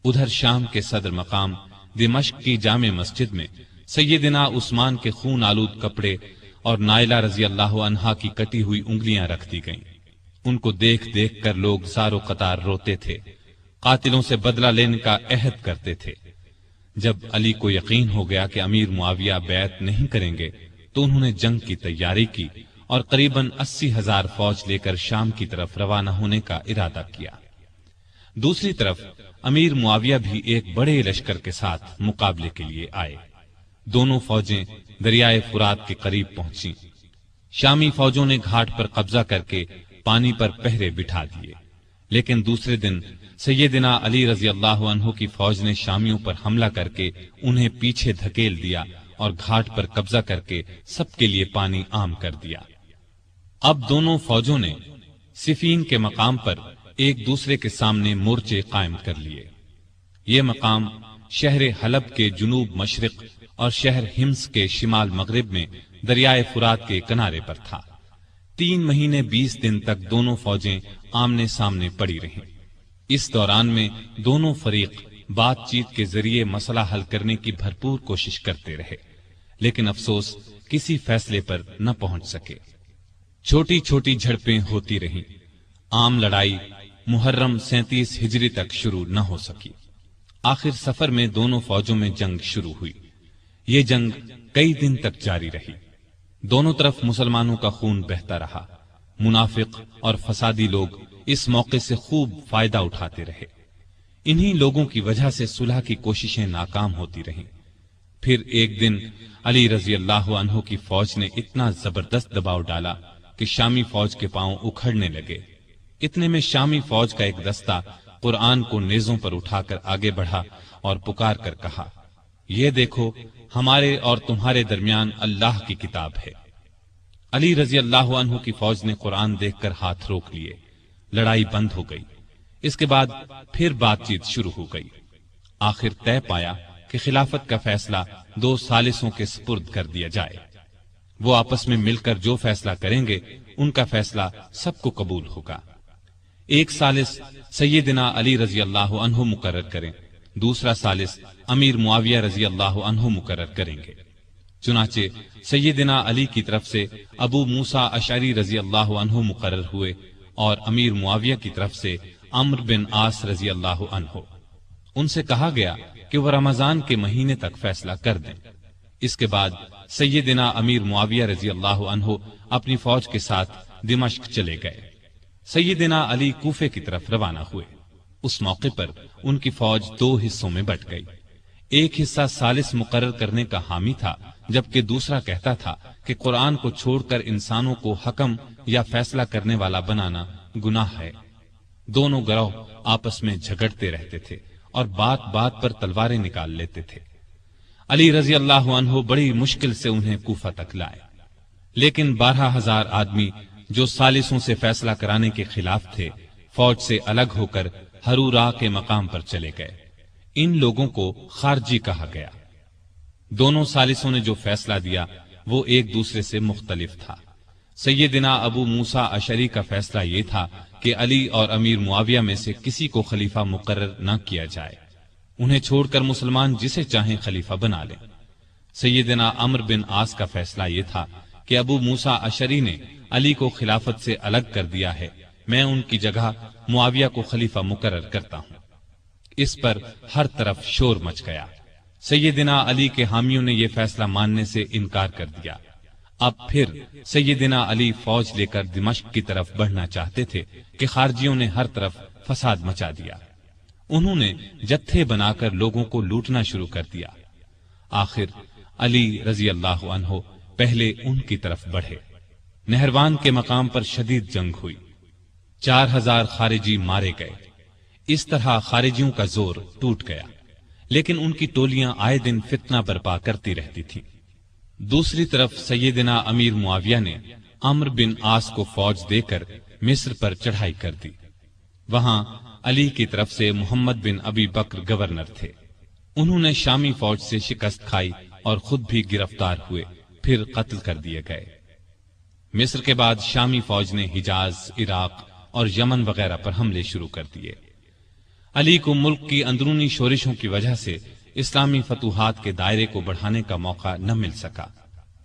ادھر شام کے صدر مقام دمشق کی جامع مسجد میں سیدنا عثمان کے خون آلود کپڑے اور نائلہ رضی اللہ عنہا کی کٹی ہوئی انگلیاں رکھ دی گئیں۔ ان کو دیکھ دیکھ کر لوگ زار و قطار روتے تھے، قاتلوں سے بدلہ لینے کا عہد کرتے تھے۔ جب علی کو یقین ہو گیا کہ امیر معاویہ بیعت نہیں کریں گے تو انہوں نے جنگ کی تیاری کی اور قریباً 80,000 فوج لے کر شام کی طرف روانہ ہونے کا ارادہ کیا۔ دوسری طرف امیر معاویہ بھی ایک بڑے لشکر کے ساتھ مقابلے کے لیے آئے۔ دونوں فوجیں دریائے فرات کے قریب پہنچیں۔ شامی فوجوں نے گھاٹ پر قبضہ کر کے پانی پر پہرے بٹھا دیے، لیکن دوسرے دن سیدنا علی رضی اللہ عنہ کی فوج نے شامیوں پر حملہ کر کے انہیں پیچھے دھکیل دیا اور گھاٹ پر قبضہ کر کے سب کے لیے پانی عام کر دیا۔ اب دونوں فوجوں نے صفین کے مقام پر ایک دوسرے کے سامنے مورچے قائم کر لیے۔ یہ مقام شہر حلب کے جنوب مشرق اور شہر ہمس کے شمال مغرب میں دریائے فرات کے کنارے پر تھا۔ 3 مہینے 20 دن تک دونوں فوجیں آمنے سامنے پڑی رہیں۔ اس دوران میں دونوں فریق بات چیت کے ذریعے مسئلہ حل کرنے کی بھرپور کوشش کرتے رہے، لیکن افسوس کسی فیصلے پر نہ پہنچ سکے۔ چھوٹی چھوٹی جھڑپیں ہوتی رہیں۔ عام لڑائی محرم 37 ہجری تک شروع نہ ہو سکی۔ آخر سفر میں دونوں فوجوں میں جنگ شروع ہوئی۔ یہ جنگ کئی دن تک جاری رہی۔ دونوں طرف مسلمانوں کا خون بہتا رہا۔ منافق اور فسادی لوگ اس موقع سے خوب فائدہ اٹھاتے رہے۔ انہی لوگوں کی وجہ سے صلح کی کوششیں ناکام ہوتی رہیں۔ پھر ایک دن علی رضی اللہ عنہ کی فوج نے اتنا زبردست دباؤ ڈالا کہ شامی فوج کے پاؤں اکھڑنے لگے۔ اتنے میں شامی فوج کا ایک دستہ قرآن کو نیزوں پر اٹھا کر آگے بڑھا اور پکار کر کہا، یہ دیکھو ہمارے اور تمہارے درمیان اللہ کی کتاب ہے۔ علی رضی اللہ عنہ کی فوج نے قرآن دیکھ کر ہاتھ روک لیے۔ لڑائی بند ہو گئی۔ اس کے بعد پھر بات چیت شروع ہو گئی۔ آخر طے پایا کہ خلافت کا فیصلہ 2 ثالثوں کے سپرد کر دیا جائے۔ وہ آپس میں مل کر جو فیصلہ کریں گے ان کا فیصلہ سب کو قبول ہوگا۔ ایک ثالث سیدنا علی رضی اللہ عنہ مقرر کریں، دوسرا ثالث امیر معاویہ رضی اللہ عنہ مقرر کریں گے۔ چنانچہ سیدنا علی کی طرف سے ابو موسیٰ اشعری رضی اللہ عنہ مقرر ہوئے اور امیر معاویہ کی طرف سے عمرو بن عاص رضی اللہ عنہ۔ ان سے کہا گیا کہ وہ رمضان کے مہینے تک فیصلہ کر دیں۔ اس کے بعد سیدنا امیر معاویہ رضی اللہ عنہ اپنی فوج کے ساتھ دمشق چلے گئے۔ سیدنا علی کوفے کی طرف روانہ ہوئے۔ اس موقع پر ان کی فوج 2 حصوں میں بٹ گئی۔ ایک حصہ ثالث مقرر کرنے کا حامی تھا، جبکہ دوسرا کہتا تھا کہ قرآن کو چھوڑ کر انسانوں کو حکم یا فیصلہ کرنے والا بنانا گناہ ہے۔ دونوں گروہ آپس میں جھگڑتے رہتے تھے اور بات بات پر تلواریں نکال لیتے تھے۔ علی رضی اللہ عنہ بڑی مشکل سے انہیں کوفہ تک لائے، لیکن 12,000 آدمی جو ثالثوں سے فیصلہ کرانے کے خلاف تھے فوج سے الگ ہو کر ہرورا کے مقام پر چلے گئے۔ ان لوگوں کو خارجی کہا گیا۔ دونوں ثالثوں نے جو فیصلہ دیا وہ ایک دوسرے سے مختلف تھا۔ سیدنا ابو موسیٰ اشعری کا فیصلہ یہ تھا کہ علی اور امیر معاویہ میں سے کسی کو خلیفہ مقرر نہ کیا جائے، انہیں چھوڑ کر مسلمان جسے چاہیں خلیفہ بنا لیں۔ سیدنا عمرو بن عاص کا فیصلہ یہ تھا کہ ابو موسیٰ اشعری نے علی کو خلافت سے الگ کر دیا ہے، میں ان کی جگہ معاویہ کو خلیفہ مقرر کرتا ہوں۔ اس پر ہر طرف شور مچ گیا۔ سیدنا علی کے حامیوں نے یہ فیصلہ ماننے سے انکار کر دیا۔ اب پھر سیدنا علی فوج لے کر دمشق کی طرف بڑھنا چاہتے تھے کہ خارجیوں نے ہر طرف فساد مچا دیا۔ انہوں نے جتھے بنا کر لوگوں کو لوٹنا شروع کر دیا۔ آخر علی رضی اللہ عنہ پہلے ان کی طرف بڑھے۔ نہروان کے مقام پر شدید جنگ ہوئی، 4000 خارجی مارے گئے۔ اس طرح خارجیوں کا زور ٹوٹ گیا، لیکن ان کی ٹولیاں آئے دن فتنہ برپا کرتی رہتی تھی۔ دوسری طرف سیدنا امیر معاویہ نے عمرو بن عاص کو فوج دے کر مصر پر چڑھائی کر دی۔ وہاں علی کی طرف سے محمد بن ابی بکر گورنر تھے۔ انہوں نے شامی فوج سے شکست کھائی اور خود بھی گرفتار ہوئے، پھر قتل کر دیے گئے۔ مصر کے بعد شامی فوج نے حجاز، عراق اور یمن وغیرہ پر حملے شروع کر دیے۔ علی کو ملک کی اندرونی شورشوں کی وجہ سے اسلامی فتوحات کے دائرے کو بڑھانے کا موقع نہ مل سکا۔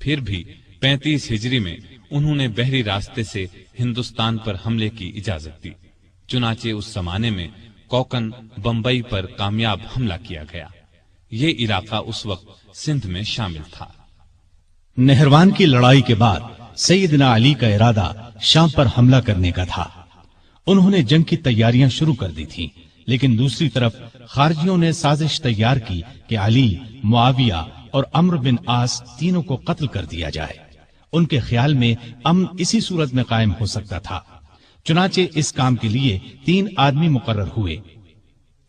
پھر بھی 35 ہجری میں انہوں نے بحری راستے سے ہندوستان پر حملے کی اجازت دی۔ چنانچہ اس زمانے میں کوکن بمبئی پر کامیاب حملہ کیا گیا۔ یہ علاقہ اس وقت سندھ میں شامل تھا۔ نہروان کی لڑائی کے بعد سیدنا علی کا ارادہ شام پر حملہ کرنے کا تھا۔ انہوں نے جنگ کی تیاریاں شروع کر دی تھیں، لیکن دوسری طرف خارجیوں نے سازش تیار کی کہ علی، معاویہ اور عمرو بن عاص تینوں کو قتل کر دیا جائے۔ ان کے خیال میں امن اسی صورت میں قائم ہو سکتا تھا۔ چنانچہ اس کام کے لیے 3 آدمی مقرر ہوئے۔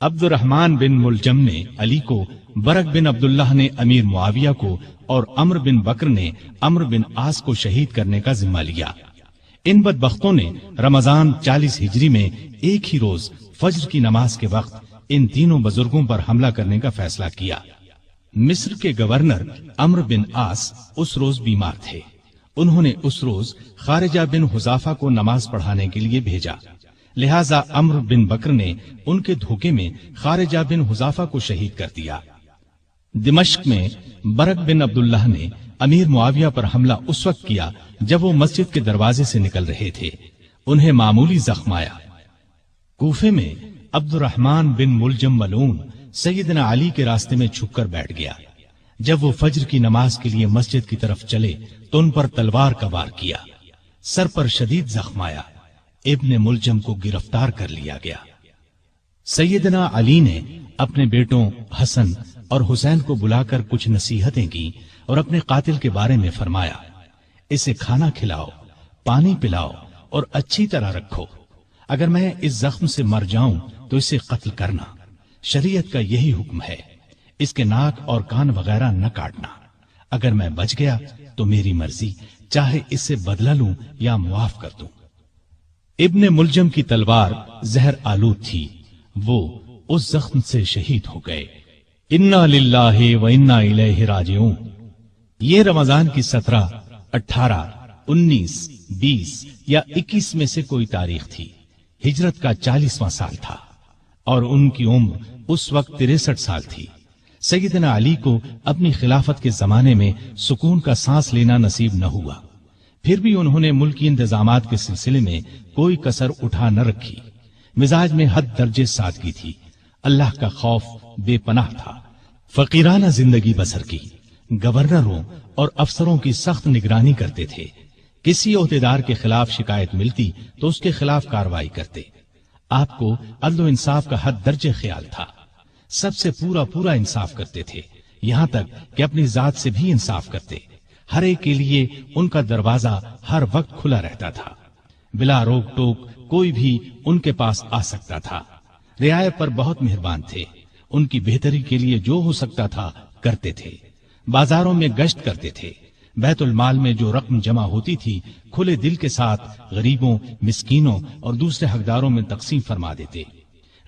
عبد الرحمن بن ملجم نے علی کو، برق بن عبداللہ نے امیر معاویہ کو اور عمرو بن بکر نے عمرو بن عاص کو شہید کرنے کا ذمہ لیا۔ ان بدبختوں نے رمضان 40 ہجری میں ایک ہی روز فجر کی نماز کے وقت ان تینوں بزرگوں پر حملہ کرنے کا فیصلہ کیا۔ مصر کے گورنر عمرو بن عاص اس روز بیمار تھے۔ انہوں نے اس روز خارجہ بن حذافہ کو نماز پڑھانے کے لیے بھیجا، لہذا عمرو بن بکر نے ان کے دھوکے میں خارجہ بن حذافہ کو شہید کر دیا۔ دمشق میں برق بن عبداللہ نے امیر معاویہ پر حملہ اس وقت کیا جب وہ مسجد کے دروازے سے نکل رہے تھے۔ انہیں معمولی زخم آیا۔ کوفے میں عبد الرحمن بن ملجم ملعون سیدنا علی کے راستے میں چھپ کر بیٹھ گیا۔ جب وہ فجر کی نماز کے لیے مسجد کی طرف چلے تو ان پر تلوار کا وار کیا، سر پر شدید زخم آیا۔ ابن ملجم کو گرفتار کر لیا گیا۔ سیدنا علی نے اپنے بیٹوں حسن اور حسین کو بلا کر کچھ نصیحتیں کی اور اپنے قاتل کے بارے میں فرمایا، اسے کھانا کھلاؤ، پانی پلاؤ اور اچھی طرح رکھو۔ اگر میں اس زخم سے مر جاؤں تو اسے قتل کرنا، شریعت کا یہی حکم ہے۔ اس کے ناک اور کان وغیرہ نہ کاٹنا۔ اگر میں بچ گیا تو میری مرضی، چاہے اس سے بدلہ لوں یا معاف کر دوں۔ ابن ملجم کی تلوار زہر آلود تھی، وہ اس زخم سے شہید ہو گئے۔ انا للہ و انا الیہ راجعون۔ یہ رمضان کی 17، 18، 19، 20 یا 21 میں سے کوئی تاریخ تھی۔ ہجرت کا 40واں سال تھا اور ان کی عمر اس وقت 63 سال تھی۔ سیدنا علی کو اپنی خلافت کے زمانے میں سکون کا سانس لینا نصیب نہ ہوا، پھر بھی انہوں نے ملکی انتظامات کے سلسلے میں کوئی کسر اٹھا نہ رکھی۔ مزاج میں حد درجے سادگی تھی، اللہ کا خوف بے پناہ تھا، فقیرانہ زندگی بسر کی، گورنروں اور افسروں کی سخت نگرانی کرتے تھے۔ کسی عہدیدار کے خلاف شکایت ملتی تو اس کے خلاف کارروائی کرتے۔ آپ کو عدل و انصاف کا حد درجے خیال تھا، سب سے پورا انصاف کرتے تھے، یہاں تک کہ اپنی ذات سے بھی انصاف کرتے۔ ہر ایک کے لیے ان کا دروازہ ہر وقت کھلا رہتا تھا، بلا روک ٹوک کوئی بھی ان کے پاس آ سکتا تھا۔ رعایت پر بہت مہربان تھے، ان کی بہتری کے لیے جو ہو سکتا تھا کرتے تھے۔ بازاروں میں گشت کرتے تھے، بیت المال میں جو رقم جمع ہوتی تھی کھلے دل کے ساتھ غریبوں، مسکینوں اور دوسرے حقداروں میں تقسیم فرما دیتے۔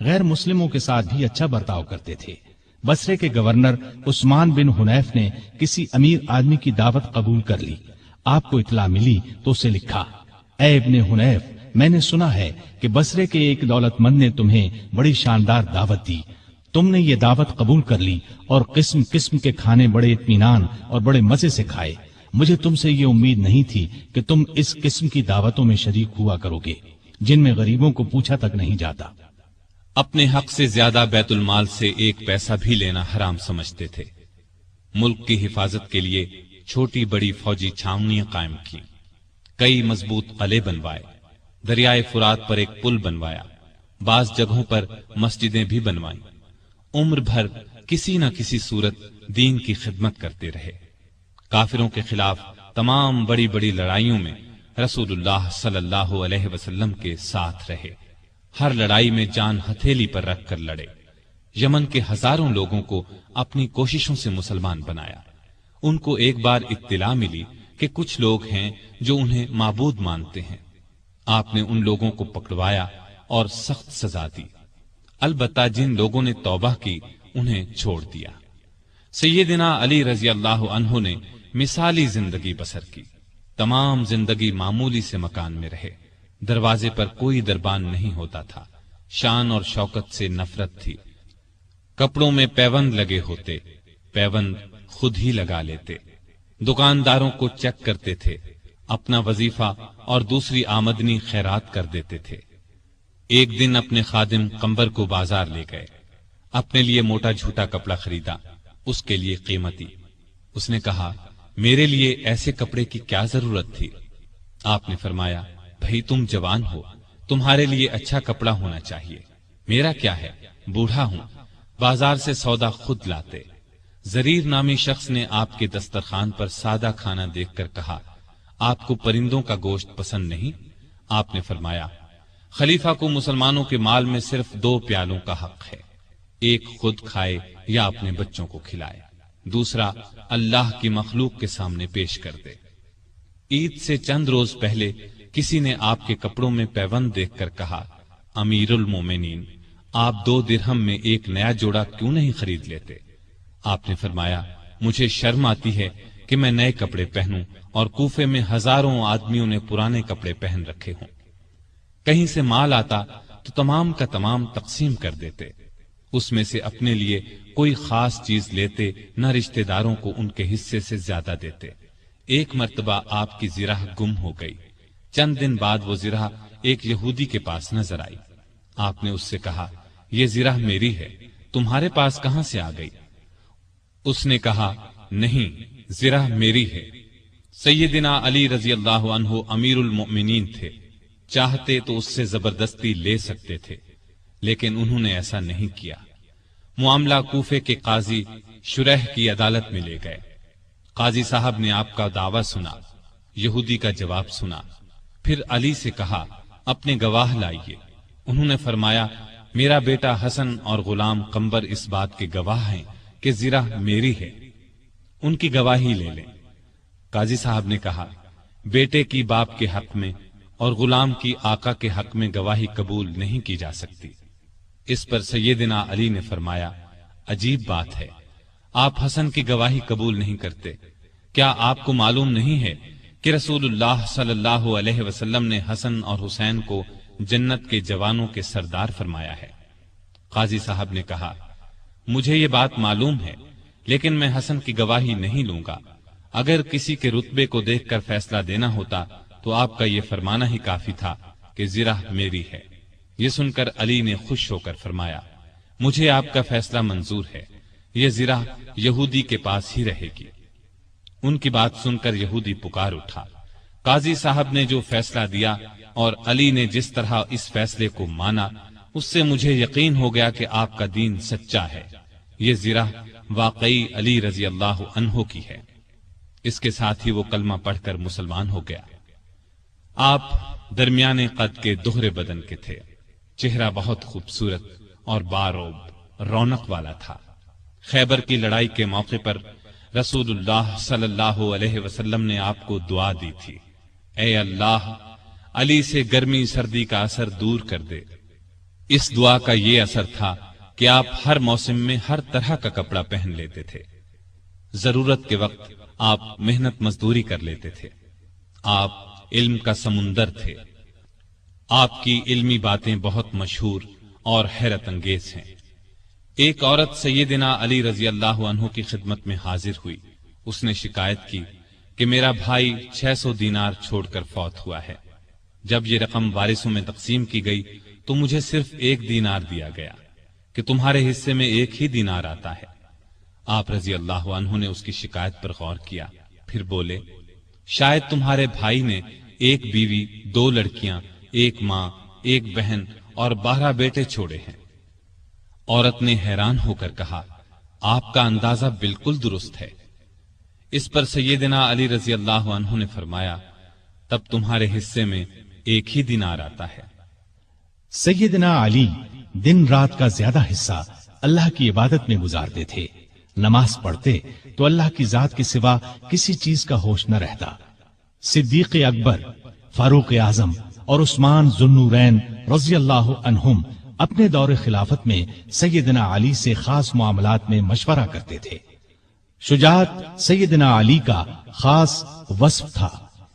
غیر مسلموں کے ساتھ بھی اچھا برتاؤ کرتے تھے۔ بصرے کے گورنر عثمان بن حنیف نے کسی امیر آدمی کی دعوت قبول کر لی۔ آپ کو اطلاع ملی تو اسے لکھا، اے ابن حنیف، میں نے سنا ہے کہ بصرے کے ایک دولت مند نے تمہیں بڑی شاندار دعوت دی، تم نے یہ دعوت قبول کر لی اور قسم قسم کے کھانے بڑے اطمینان اور بڑے مزے سے کھائے۔ مجھے تم سے یہ امید نہیں تھی کہ تم اس قسم کی دعوتوں میں شریک ہوا کرو گے جن میں غریبوں کو پوچھا تک نہیں جاتا۔ اپنے حق سے زیادہ بیت المال سے ایک پیسہ بھی لینا حرام سمجھتے تھے۔ ملک کی حفاظت کے لیے چھوٹی بڑی فوجی چھاونیاں قائم کی، کئی مضبوط قلعے بنوائے، دریائے فرات پر ایک پل بنوایا، بعض جگہوں پر مسجدیں بھی بنوائیں، عمر بھر کسی نہ کسی صورت دین کی خدمت کرتے رہے۔ کافروں کے خلاف تمام بڑی بڑی لڑائیوں میں رسول اللہ صلی اللہ علیہ وسلم کے ساتھ رہے، ہر لڑائی میں جان ہتھیلی پر رکھ کر لڑے، یمن کے ہزاروں لوگوں کو اپنی کوششوں سے مسلمان بنایا۔ ان کو ایک بار اطلاع ملی کہ کچھ لوگ ہیں جو انہیں معبود مانتے ہیں، آپ نے ان لوگوں کو پکڑوایا اور سخت سزا دی، البتہ جن لوگوں نے توبہ کی انہیں چھوڑ دیا۔ سیدنا علی رضی اللہ عنہ نے مثالی زندگی بسر کی، تمام زندگی معمولی سے مکان میں رہے، دروازے پر کوئی دربان نہیں ہوتا تھا، شان اور شوکت سے نفرت تھی، کپڑوں میں پیوند لگے ہوتے، پیوند خود ہی لگا لیتے، دکانداروں کو چیک کرتے تھے، اپنا وظیفہ اور دوسری آمدنی خیرات کر دیتے تھے۔ ایک دن اپنے خادم قمبر کو بازار لے گئے، اپنے لیے موٹا جھوٹا کپڑا خریدا، اس کے لیے قیمتی۔ اس نے کہا، میرے لیے ایسے کپڑے کی کیا ضرورت تھی؟ آپ نے فرمایا، بھئی تم جوان ہو، تمہارے لیے اچھا کپڑا ہونا چاہیے، میرا کیا ہے، بوڑھا ہوں، بازار سے سودا خود لاتے۔ زریر نامی شخص نے آپ کے دسترخوان پر سادہ کھانا دیکھ کر کہا، آپ کو پرندوں کا گوشت پسند نہیں؟ آپ نے فرمایا، خلیفہ کو مسلمانوں کے مال میں صرف 2 پیالوں کا حق ہے، ایک خود کھائے یا اپنے بچوں کو کھلائے، دوسرا اللہ کی مخلوق کے سامنے پیش کر دے۔ عید سے چند روز پہلے کسی نے آپ کے کپڑوں میں پیوند دیکھ کر کہا، امیر المومنین، آپ 2 درہم میں ایک نیا جوڑا کیوں نہیں خرید لیتے؟ آپ نے فرمایا، مجھے شرم آتی ہے کہ میں نئے کپڑے پہنوں اور کوفے میں ہزاروں آدمیوں نے پرانے کپڑے پہن رکھے ہوں۔ کہیں سے مال آتا تو تمام کا تمام تقسیم کر دیتے، اس میں سے اپنے لیے کوئی خاص چیز لیتے، نہ رشتہ داروں کو ان کے حصے سے زیادہ دیتے۔ ایک مرتبہ آپ کی زرہ گم ہو گئی، چند دن بعد وہ زرہ ایک یہودی کے پاس نظر آئی۔ آپ نے اس سے کہا، یہ زرہ میری ہے، تمہارے پاس کہاں سے آ گئی؟ اس نے کہا، نہیں، زرہ میری ہے۔ سیدنا علی رضی اللہ عنہ امیر المؤمنین تھے، چاہتے تو اس سے زبردستی لے سکتے تھے، لیکن انہوں نے ایسا نہیں کیا۔ معاملہ کوفے کے قاضی شریح کی عدالت میں لے گئے۔ قاضی صاحب نے آپ کا دعویٰ سنا، یہودی کا جواب سنا، پھر علی سے کہا، اپنے گواہ لائیے۔ انہوں نے فرمایا، میرا بیٹا حسن اور غلام قمبر اس بات کے گواہ ہیں کہ زرہ میری ہے، ان کی گواہی لے لیں۔ قاضی صاحب نے کہا، بیٹے کی باپ کے حق میں اور غلام کی آقا کے حق میں گواہی قبول نہیں کی جا سکتی۔ اس پر سیدنا علی نے فرمایا، عجیب بات ہے، آپ حسن کی گواہی قبول نہیں کرتے، کیا آپ کو معلوم نہیں ہے کہ رسول اللہ صلی اللہ علیہ وسلم نے حسن اور حسین کو جنت کے جوانوں کے سردار فرمایا ہے؟ قاضی صاحب نے کہا، مجھے یہ بات معلوم ہے، لیکن میں حسن کی گواہی نہیں لوں گا۔ اگر کسی کے رتبے کو دیکھ کر فیصلہ دینا ہوتا تو آپ کا یہ فرمانا ہی کافی تھا کہ زرہ میری ہے۔ یہ سن کر علی نے خوش ہو کر فرمایا، مجھے آپ کا فیصلہ منظور ہے، یہ زرہ یہودی کے پاس ہی رہے گی۔ ان کی بات سن کر یہودی پکار اٹھا۔ قاضی صاحب نے جو فیصلہ دیا اور علی نے جس طرح اس فیصلے کو مانا، اس سے مجھے یقین ہو گیا کہ آپ کا دین سچا ہے، یہ زرہ واقعی علی رضی اللہ عنہ کی ہے۔ اس کے ساتھ ہی وہ کلمہ پڑھ کر مسلمان ہو گیا۔ آپ درمیانے قد کے دہرے بدن کے تھے، چہرہ بہت خوبصورت اور باروب رونق والا تھا۔ خیبر کی لڑائی کے موقع پر رسول اللہ صلی اللہ علیہ وسلم نے آپ کو دعا دی تھی، اے اللہ، علی سے گرمی سردی کا اثر دور کر دے۔ اس دعا کا یہ اثر تھا کہ آپ ہر موسم میں ہر طرح کا کپڑا پہن لیتے تھے، ضرورت کے وقت آپ محنت مزدوری کر لیتے تھے۔ آپ علم کا سمندر تھے، آپ کی علمی باتیں بہت مشہور اور حیرت انگیز ہیں۔ ایک عورت سیدنا علی رضی اللہ عنہ کی خدمت میں حاضر ہوئی۔ اس نے شکایت کی کہ میرا بھائی 600 دینار چھوڑ کر فوت ہوا ہے۔ جب یہ رقم وارثوں میں تقسیم کی گئی تو مجھے صرف 1 دینار دیا گیا کہ تمہارے حصے میں 1 ہی دینار آتا ہے۔ آپ رضی اللہ عنہ نے اس کی شکایت پر غور کیا، پھر بولے شاید تمہارے بھائی نے 1 بیوی، 2 لڑکیاں، 1 ماں، 1 بہن اور 12 بیٹے چھوڑے ہیں۔ عورت نے حیران ہو کر کہا آپ کا اندازہ بالکل درست ہے۔ اس پر سیدنا علی رضی اللہ عنہ نے فرمایا تب تمہارے حصے میں 1 ہی دینار آتا ہے۔ سیدنا علی دن رات کا زیادہ حصہ اللہ کی عبادت میں گزارتے تھے۔ نماز پڑھتے تو اللہ کی ذات کے سوا کسی چیز کا ہوش نہ رہتا۔ صدیق اکبر، فاروق اعظم اور عثمان ذو النورین رضی اللہ عنہم اپنے دور خلافت میں سیدنا علی سے خاص معاملات میں مشورہ کرتے تھے۔ شجاعت سیدنا علی کا خاص وصف تھا۔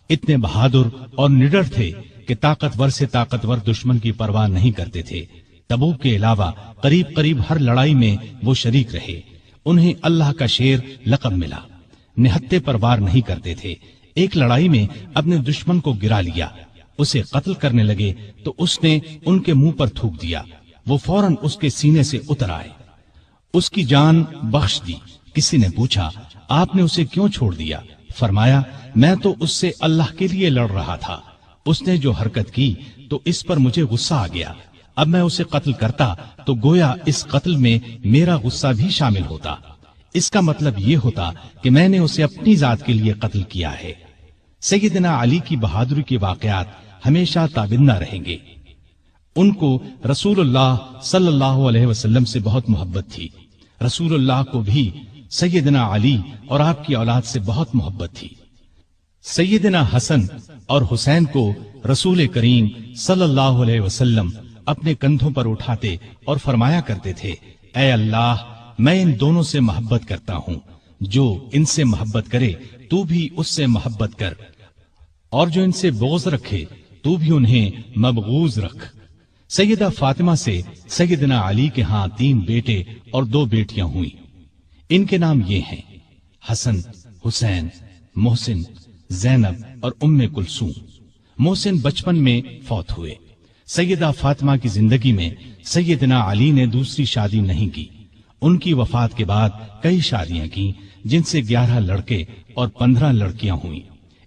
اتنے بہادر اور نڈر تھے کہ طاقتور سے طاقتور دشمن کی پرواہ نہیں کرتے تھے۔ تبوک کے علاوہ قریب قریب ہر لڑائی میں وہ شریک رہے۔ انہیں اللہ کا شیر لقب ملا۔ نہتے پر وار نہیں کرتے تھے۔ ایک لڑائی میں اپنے دشمن کو گرا لیا، اسے قتل کرنے لگے تو اس نے ان کے منہ پر تھوک دیا، وہ فوراً اس کے سینے سے اتر آئے، اس کی جان بخش دی۔ کسی نے پوچھا آپ نے اسے کیوں چھوڑ دیا؟ فرمایا میں تو اس سے اللہ کے لیے لڑ رہا تھا، اس نے جو حرکت کی تو اس پر مجھے غصہ آ گیا، اب میں اسے قتل کرتا تو گویا اس قتل میں میرا غصہ بھی شامل ہوتا، اس کا مطلب یہ ہوتا کہ میں نے اسے اپنی ذات کے لیے قتل کیا ہے۔ سیدنا علی کی بہادری کے واقعات ہمیشہ تابندہ رہیں گے۔ ان کو رسول اللہ صلی اللہ علیہ وسلم سے بہت محبت تھی۔ رسول اللہ کو بھی سیدنا علی اور آپ کی اولاد سے بہت محبت تھی۔ سیدنا حسن اور حسین کو رسول کریم صلی اللہ علیہ وسلم اپنے کندھوں پر اٹھاتے اور فرمایا کرتے تھے اے اللہ میں ان دونوں سے محبت کرتا ہوں، جو ان سے محبت کرے تو بھی اس سے محبت کر، اور جو ان سے بغض رکھے تو بھی انہیں مبغوض رکھ۔ سیدہ فاطمہ سے سیدنا علی کے ہاں 3 بیٹے اور 2 بیٹیاں ہوئیں۔ ان کے نام یہ ہیں حسن، حسین، محسن، زینب اور ام کلثوم۔ محسن بچپن میں فوت ہوئے۔ سیدہ فاطمہ کی زندگی میں سیدنا علی نے دوسری شادی نہیں کی۔ ان کی وفات کے بعد کئی شادیاں کی، جن سے 11 لڑکے اور 15 لڑکیاں ہوئیں۔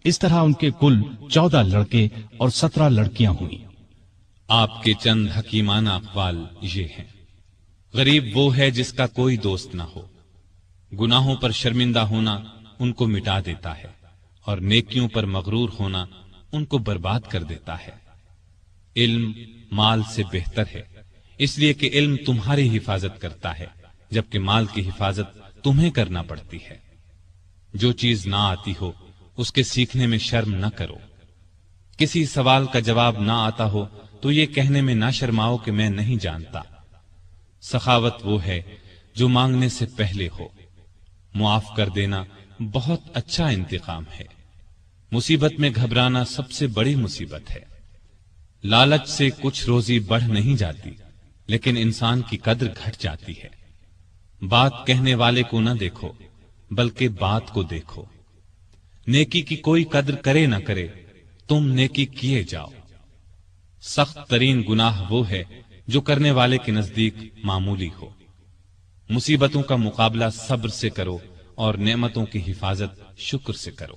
اس طرح ان کے کل 14 لڑکے اور 17 لڑکیاں ہوئیں۔ آپ کے چند حکیمانہ اقوال یہ ہیں: غریب وہ ہے جس کا کوئی دوست نہ ہو، گناہوں پر شرمندہ ہونا ان کو مٹا دیتا ہے، اور نیکیوں پر مغرور ہونا ان کو برباد کر دیتا ہے۔ علم مال سے بہتر ہے، اس لیے کہ علم تمہاری حفاظت کرتا ہے، جبکہ مال کی حفاظت تمہیں کرنا پڑتی ہے۔ جو چیز نہ آتی ہو اس کے سیکھنے میں شرم نہ کرو۔ کسی سوال کا جواب نہ آتا ہو تو یہ کہنے میں نہ شرماؤ کہ میں نہیں جانتا۔ سخاوت وہ ہے جو مانگنے سے پہلے ہو۔ معاف کر دینا بہت اچھا انتقام ہے۔ مصیبت میں گھبرانا سب سے بڑی مصیبت ہے۔ لالچ سے کچھ روزی بڑھ نہیں جاتی، لیکن انسان کی قدر گھٹ جاتی ہے۔ بات کہنے والے کو نہ دیکھو بلکہ بات کو دیکھو۔ نیکی کی کوئی قدر کرے نہ کرے، تم نیکی کیے جاؤ۔ سخت ترین گناہ وہ ہے جو کرنے والے کے نزدیک معمولی ہو۔ مصیبتوں کا مقابلہ صبر سے کرو اور نعمتوں کی حفاظت شکر سے کرو۔